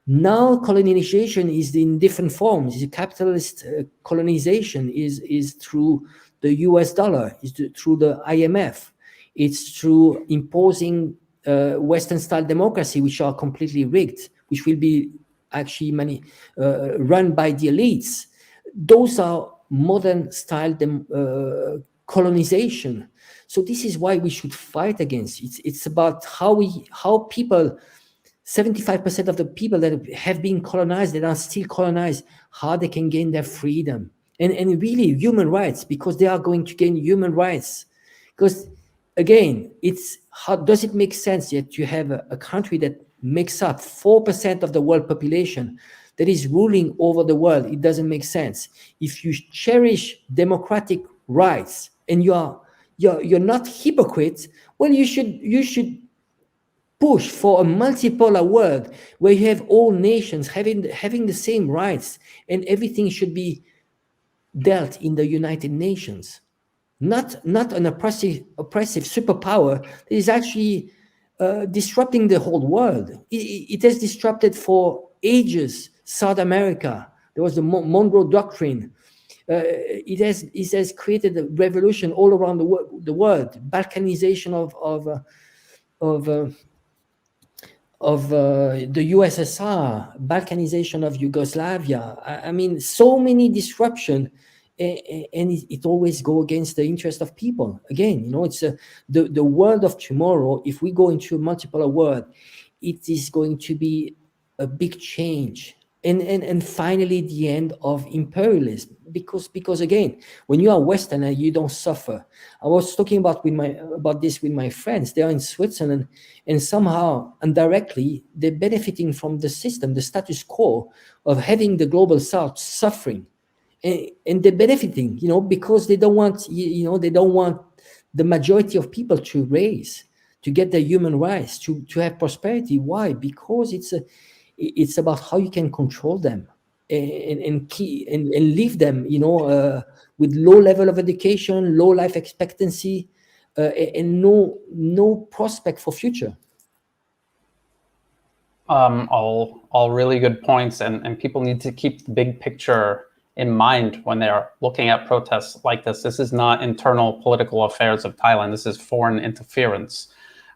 Now colonization is in different forms. The capitalist colonization is through the US dollar, is through the IMF. It's through imposing Western style democracy, which are completely rigged, which will be actually run by the elites. Those are modern style colonization. So this is why we should fight against it. It's about how people, 75% of the people that have been colonized, that are still colonized, how they can gain their freedom and really human rights, because they are going to gain human rights. Because again, how does it make sense that you have a country that makes up 4% of the world population that is ruling over the world? It doesn't make sense. If you cherish democratic rights and you're not hypocrites, well, you should push for a multipolar world where you have all nations having the same rights, and everything should be dealt in the United Nations. Not an oppressive superpower that is actually disrupting the whole world. It has disrupted for ages South America. There was the Monroe Doctrine. It has created a revolution all around the world. Balkanization of the USSR, Balkanization of Yugoslavia. I mean, so many disruption, and it always go against the interest of people. Again, it's the world of tomorrow. If we go into a multipolar world, it is going to be a big change, and finally the end of imperialism. Because again, when you are Westerner, you don't suffer. I was talking about this with my friends. They are in Switzerland, and somehow indirectly they're benefiting from the system, the status quo of having the global South suffering, and they're benefiting, because they don't want, they don't want the majority of people to get their human rights, to have prosperity. Why? Because it's about how you can control them and leave them, with low level of education, low life expectancy, and no prospect for future. All really good points, and people need to keep the big picture in mind when they're looking at protests like this. This is not internal political affairs of Thailand. This is foreign interference.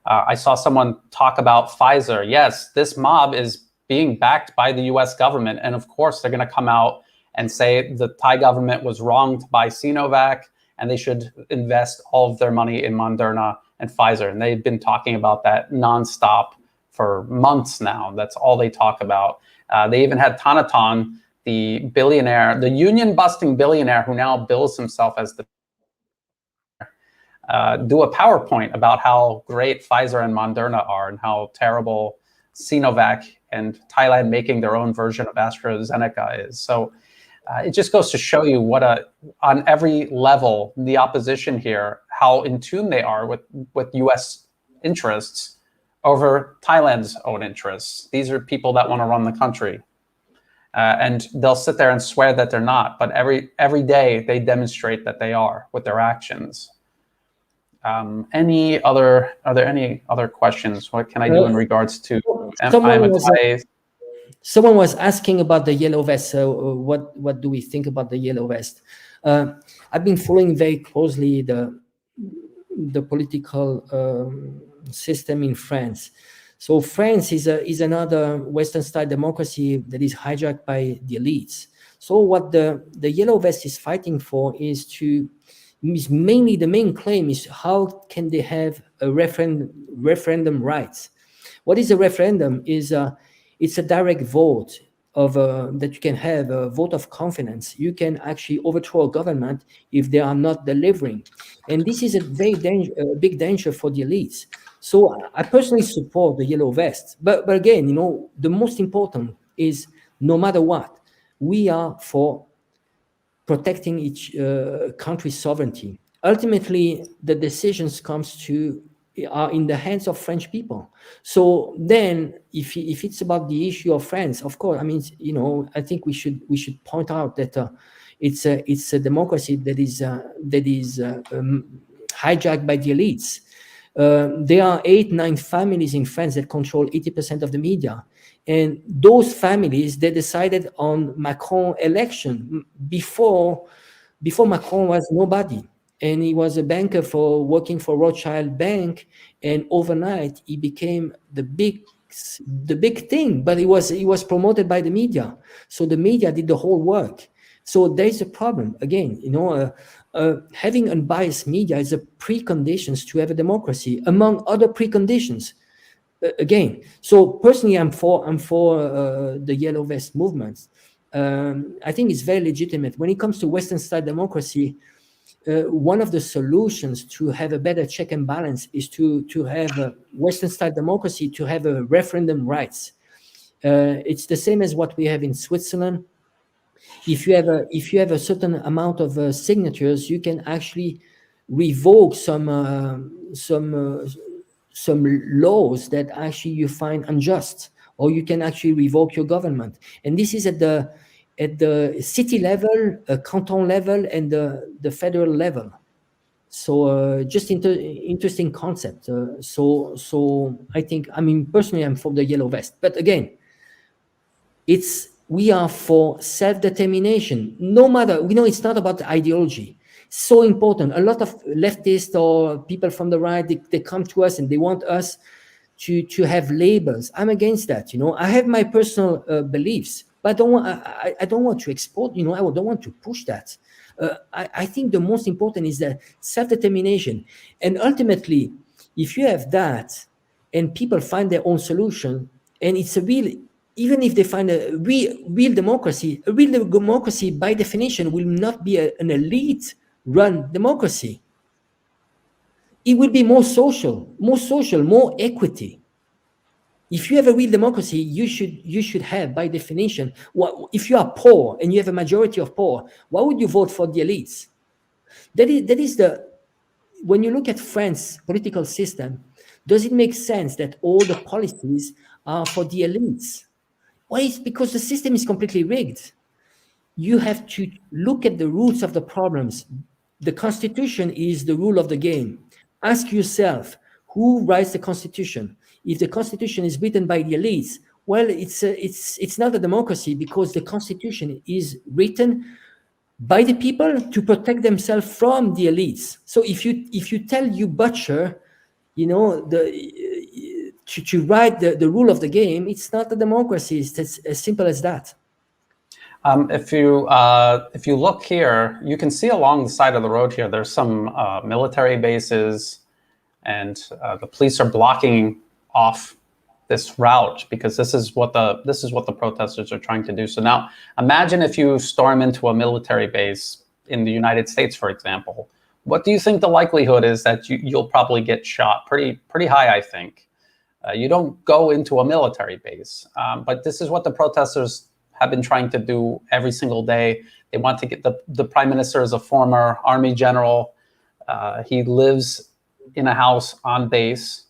I saw someone talk about Pfizer. Yes, this mob is being backed by the US government. And of course, they're going to come out and say the Thai government was wrong to buy Sinovac, and they should invest all of their money in Moderna and Pfizer. And they've been talking about that nonstop for months now. That's all they talk about. They even had Thanaton, the billionaire, the union-busting billionaire who now bills himself as the do a PowerPoint about how great Pfizer and Moderna are and how terrible Sinovac and Thailand making their own version of AstraZeneca is. So it just goes to show you on every level, the opposition here, how in tune they are with US interests over Thailand's own interests. These are people that want to run the country. And they'll sit there and swear that they're not, but every day they demonstrate that they are with their actions. Are there any other questions? What can I do in regards to someone was asking about the yellow vest. What do we think about the yellow vest? I've been following very closely the political system in France. So France is another Western-style democracy that is hijacked by the elites. So what the Yellow Vest is fighting for is mainly the main claim is how can they have a referendum rights. What is a referendum? It's a direct vote of that you can have a vote of confidence. You can actually overthrow a government if they are not delivering, and this is a very big danger for the elites. So I personally support the Yellow Vest, but again, the most important is no matter what, we are for protecting each country's sovereignty. Ultimately, the decisions are in the hands of French people. So then, if it's about the issue of France, of course, I mean, I think we should point out that it's a democracy that is hijacked by the elites. There are 8-9 families in France that control 80% of the media. And those families, they decided on Macron election before Macron was nobody. And he was a banker working for Rothschild Bank. And overnight, he became the big thing. But he was promoted by the media. So the media did the whole work. So there is a problem. Again, having unbiased media is a preconditions to have a democracy, among other preconditions. Again, so personally, I'm for the Yellow Vest movement. I think it's very legitimate. When it comes to Western-style democracy, one of the solutions to have a better check and balance is to have a Western-style democracy, to have a referendum rights. It's the same as what we have in Switzerland. If you have a certain amount of signatures, you can actually revoke some laws that actually you find unjust, or you can actually revoke your government. And this is at the city level, canton level, and the federal level. So just interesting concept. So I think, I mean, personally, I'm for the Yellow Vest. But again, we are for self-determination. No matter, it's not about the ideology. So important. A lot of leftists or people from the right, they come to us and they want us to have labels. I'm against that. I have my personal beliefs, but I don't want to export. I don't want to push that. I think the most important is that self-determination. And ultimately, if you have that and people find their own solution, and it's even if they find a real democracy by definition will not be an elite-run democracy. It will be more social, more equity. If you have a real democracy, you should have, by definition, if you are poor and you have a majority of poor, why would you vote for the elites? That is when you look at France's political system, does it make sense that all the policies are for the elites? Well, it's because the system is completely rigged. You have to look at the roots of the problems. The Constitution is the rule of the game. Ask yourself, who writes the Constitution? If the Constitution is written by the elites, well, it's not a democracy, because the Constitution is written by the people to protect themselves from the elites. So if you tell you butcher, to write the rule of the game, it's not a democracy. It's as simple as that. If you look here, you can see along the side of the road here, there's some military bases, and the police are blocking off this route because this is what the protesters are trying to do. So now, imagine if you storm into a military base in the United States, for example. What do you think the likelihood is that you'll probably get shot? Pretty high, I think. You don't go into a military base, but this is what the protesters have been trying to do every single day. They want to get the prime minister is a former army general. He lives in a house on base,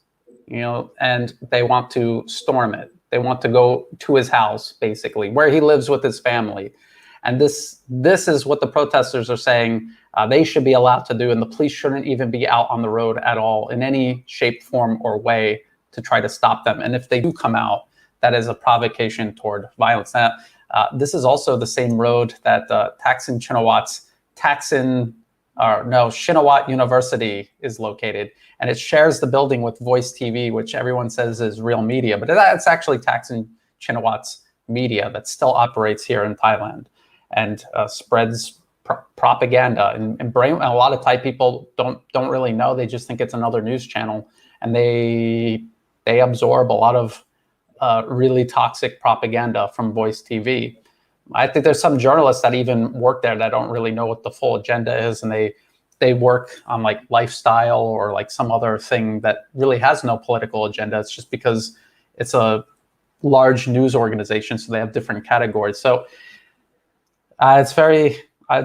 and they want to storm it. They want to go to his house, basically, where he lives with his family. And this is what the protesters are saying they should be allowed to do, and the police shouldn't even be out on the road at all in any shape, form, or way to try to stop them. And if they do come out, that is a provocation toward violence. Now, this is also the same road that Thaksin Shinawatre's Thaksin no, Shinawat University is located, and it shares the building with Voice TV, which everyone says is real media, but that's actually Thaksin Shinawat's media that still operates here in Thailand and spreads propaganda. And a lot of Thai people don't really know; they just think it's another news channel, and they absorb a lot of really toxic propaganda from Voice TV. I think there's some journalists that even work there that don't really know what the full agenda is, and they work on like lifestyle or like some other thing that really has no political agenda. It's just because it's a large news organization, so they have different categories. So it's very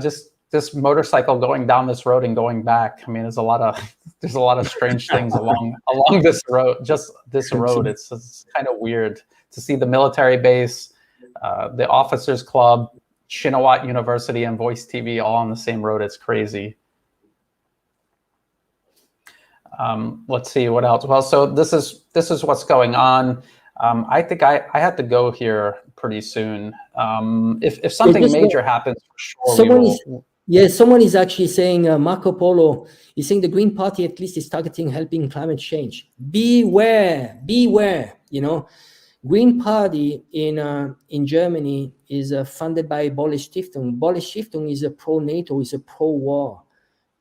just this motorcycle going down this road and going back. I mean, there's a lot of strange things along this road. Just this road, it's kind of weird to see the military base, the Officers Club, Shinawat University, and Voice TV all on the same road. It's crazy. Let's see what else. Well, so this is what's going on. I think I have to go here pretty soon. If something major happens, for sure. Someone is actually saying Marco Polo is saying the Green Party at least is targeting helping climate change. Beware. You know, Green Party in Germany is funded by Bolle Stiftung. Bolle Stiftung is a pro-NATO, is a pro-war,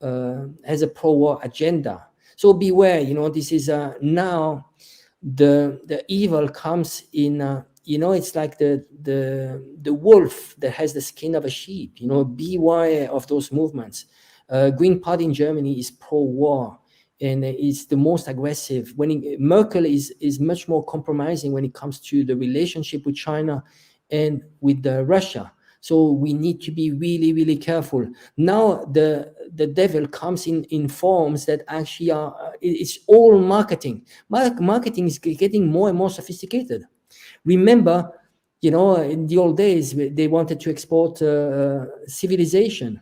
has a pro-war agenda. So beware. You know, this is now the evil comes in. You know, it's like the wolf that has the skin of a sheep. You know, beware of those movements. Green Party in Germany is pro-war and is the most aggressive. Merkel is much more compromising when it comes to the relationship with China and with Russia. So we need to be really, really careful. Now the devil comes in forms that actually it's all marketing. Marketing is getting more and more sophisticated. Remember, you know, in the old days, they wanted to export civilization.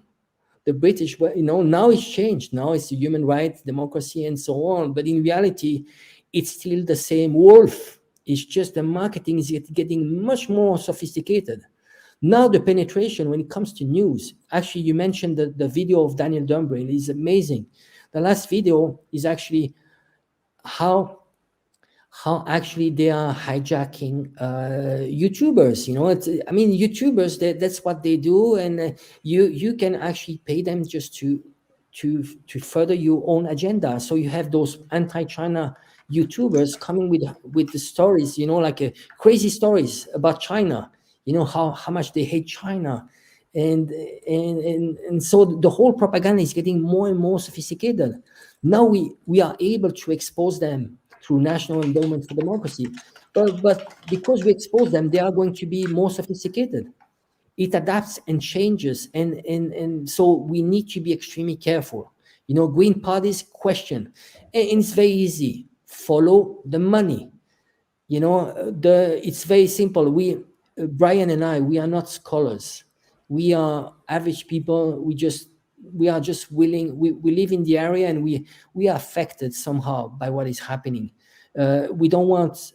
The British, you know, now it's changed. Now it's human rights, democracy, and so on. But in reality, it's still the same wolf. It's just the marketing is getting much more sophisticated. Now the penetration when it comes to news, actually, you mentioned the video of Daniel Dumbrell is amazing. The last video is actually how actually they are hijacking YouTubers. You know, I mean, YouTubers, that's what they do, and you can actually pay them just to further your own agenda. So you have those anti-China YouTubers coming with the stories, you know, like crazy stories about China. You know how much they hate China, and so the whole propaganda is getting more and more sophisticated. Now we are able to expose them through National Endowment for Democracy. But because we expose them, they are going to be more sophisticated. It adapts and changes. And so we need to be extremely careful. You know, Green Party's question, and it's very easy. Follow the money. You know, it's very simple. Brian and I, we are not scholars. We are average people. We are just willing. We live in the area, and we are affected somehow by what is happening. We don't want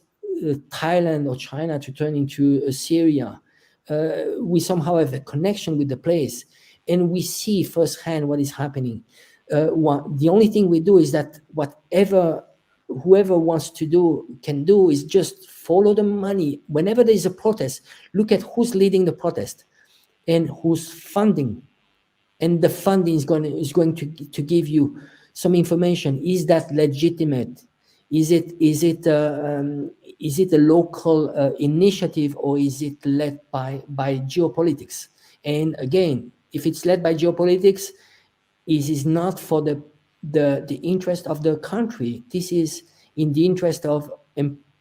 Thailand or China to turn into Syria. We somehow have a connection with the place, and we see firsthand what is happening. The only thing we do is that whoever wants to can do is just follow the money. Whenever there is a protest, look at who's leading the protest and who's funding. And the funding is going to give you some information. Is that legitimate? Is it a local initiative, or is it led by geopolitics? And again, if it's led by geopolitics, it is not for the interest of the country. This is in the interest of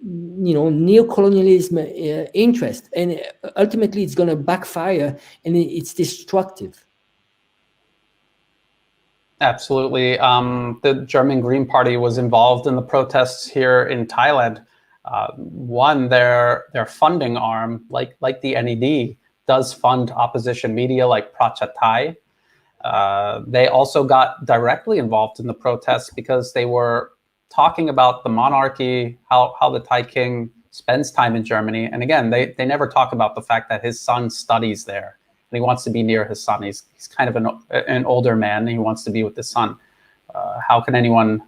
neocolonialism interest, and ultimately it's going to backfire, and it's destructive. Absolutely. The German Green Party was involved in the protests here in Thailand. Their funding arm, like the NED, does fund opposition media like Prachathai. They also got directly involved in the protests because they were talking about the monarchy, how the Thai king spends time in Germany. And again, they never talk about the fact that his son studies there and he wants to be near his son. He's kind of an older man, and he wants to be with his son. How can anyone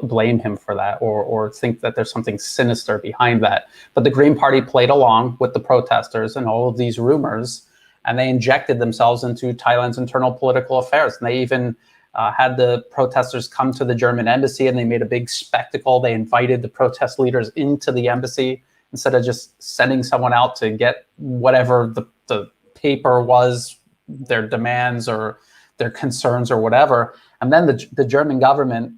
blame him for that, or think that there's something sinister behind that? But the Green Party played along with the protesters and all of these rumors, and they injected themselves into Thailand's internal political affairs. And they even had the protesters come to the German embassy, and they made a big spectacle. They invited the protest leaders into the embassy instead of just sending someone out to get whatever the paper was, their demands or their concerns or whatever. And then the German government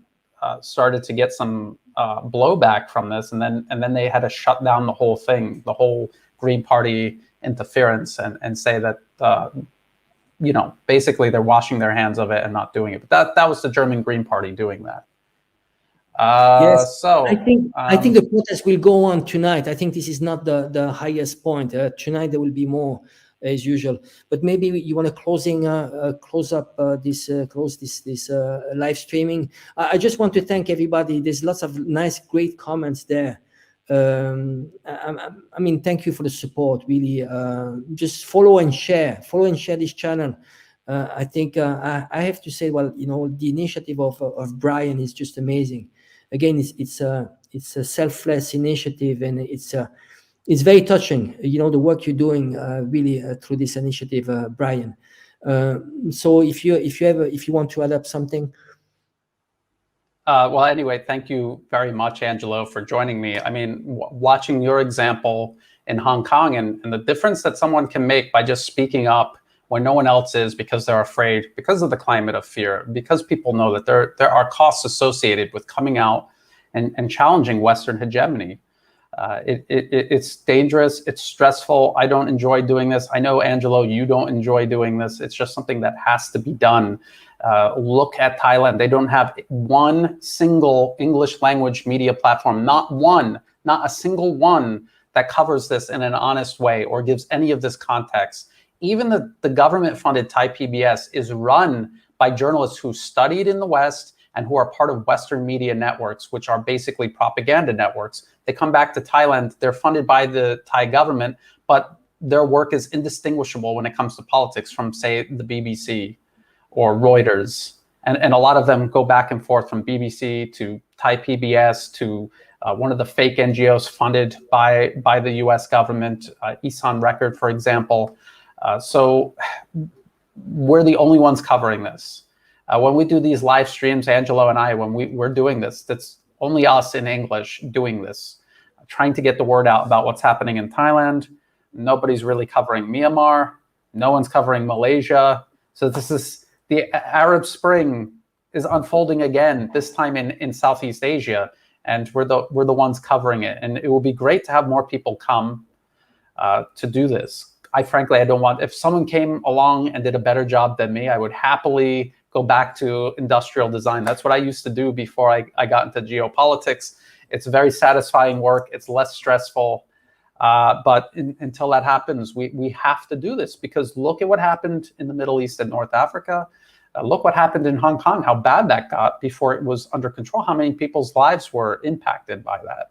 started to get some blowback from this, and then they had to shut down the whole thing, the whole Green Party interference, and say that basically they're washing their hands of it and not doing it. But that was the German Green Party doing that. Yes, so I think the protest will go on tonight. I think this is not the highest point. Tonight there will be more as usual. But maybe you want to close this live streaming. I just want to thank everybody. There's lots of nice, great comments there. I mean, thank you for the support. Really, just follow and share this channel. I think I have to say, well, the initiative of Brian is just amazing. Again, it's a selfless initiative, and it's very touching. The work you're doing really through this initiative, Brian. So if you want to add up something. Well, anyway, thank you very much, Angelo, for joining me. I mean, watching your example in Hong Kong and the difference that someone can make by just speaking up when no one else is, because they're afraid, because of the climate of fear, because people know that there are costs associated with coming out and challenging Western hegemony. It's dangerous, it's stressful. I don't enjoy doing this. I know, Angelo, you don't enjoy doing this. It's just something that has to be done. Look at Thailand. They don't have one single English language media platform, not a single one that covers this in an honest way or gives any of this context. Even the government-funded Thai PBS is run by journalists who studied in the West and who are part of Western media networks, which are basically propaganda networks. They come back to Thailand, they're funded by the Thai government, but their work is indistinguishable when it comes to politics from, say, the BBC or Reuters. And a lot of them go back and forth from BBC to Thai PBS to one of the fake NGOs funded by the US government, Isan Record, for example. So we're the only ones covering this. When we do these live streams, Angelo and I, when we're doing this, that's only us in English doing this, trying to get the word out about what's happening in Thailand. Nobody's really covering Myanmar. No one's covering Malaysia. So this is the Arab Spring is unfolding again, this time in Southeast Asia, and we're the ones covering it. And it will be great to have more people come to do this. Frankly, I don't want, if someone came along and did a better job than me, I would happily go back to industrial design. That's what I used to do before I got into geopolitics. It's very satisfying work. It's less stressful. But until that happens, we have to do this, because look at what happened in the Middle East and North Africa. Look what happened in Hong Kong, how bad that got before it was under control, how many people's lives were impacted by that.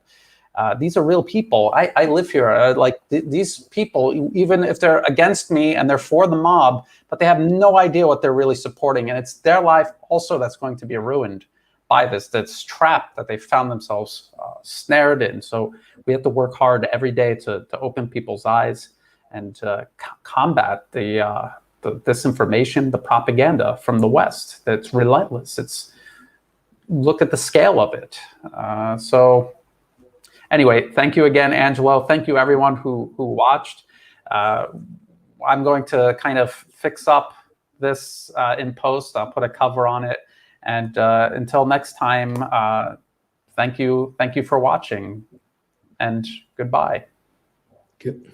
These are real people. I live here. These people, even if they're against me and they're for the mob, but they have no idea what they're really supporting. And it's their life also that's going to be ruined by this trap that they found themselves snared in. So we have to work hard every day to open people's eyes and combat the disinformation, the propaganda from the West that's relentless. Look at the scale of it. So anyway, thank you again, Angelo. Thank you, everyone who watched. I'm going to kind of fix up this in post. I'll put a cover on it. And until next time, thank you for watching, and goodbye. Good.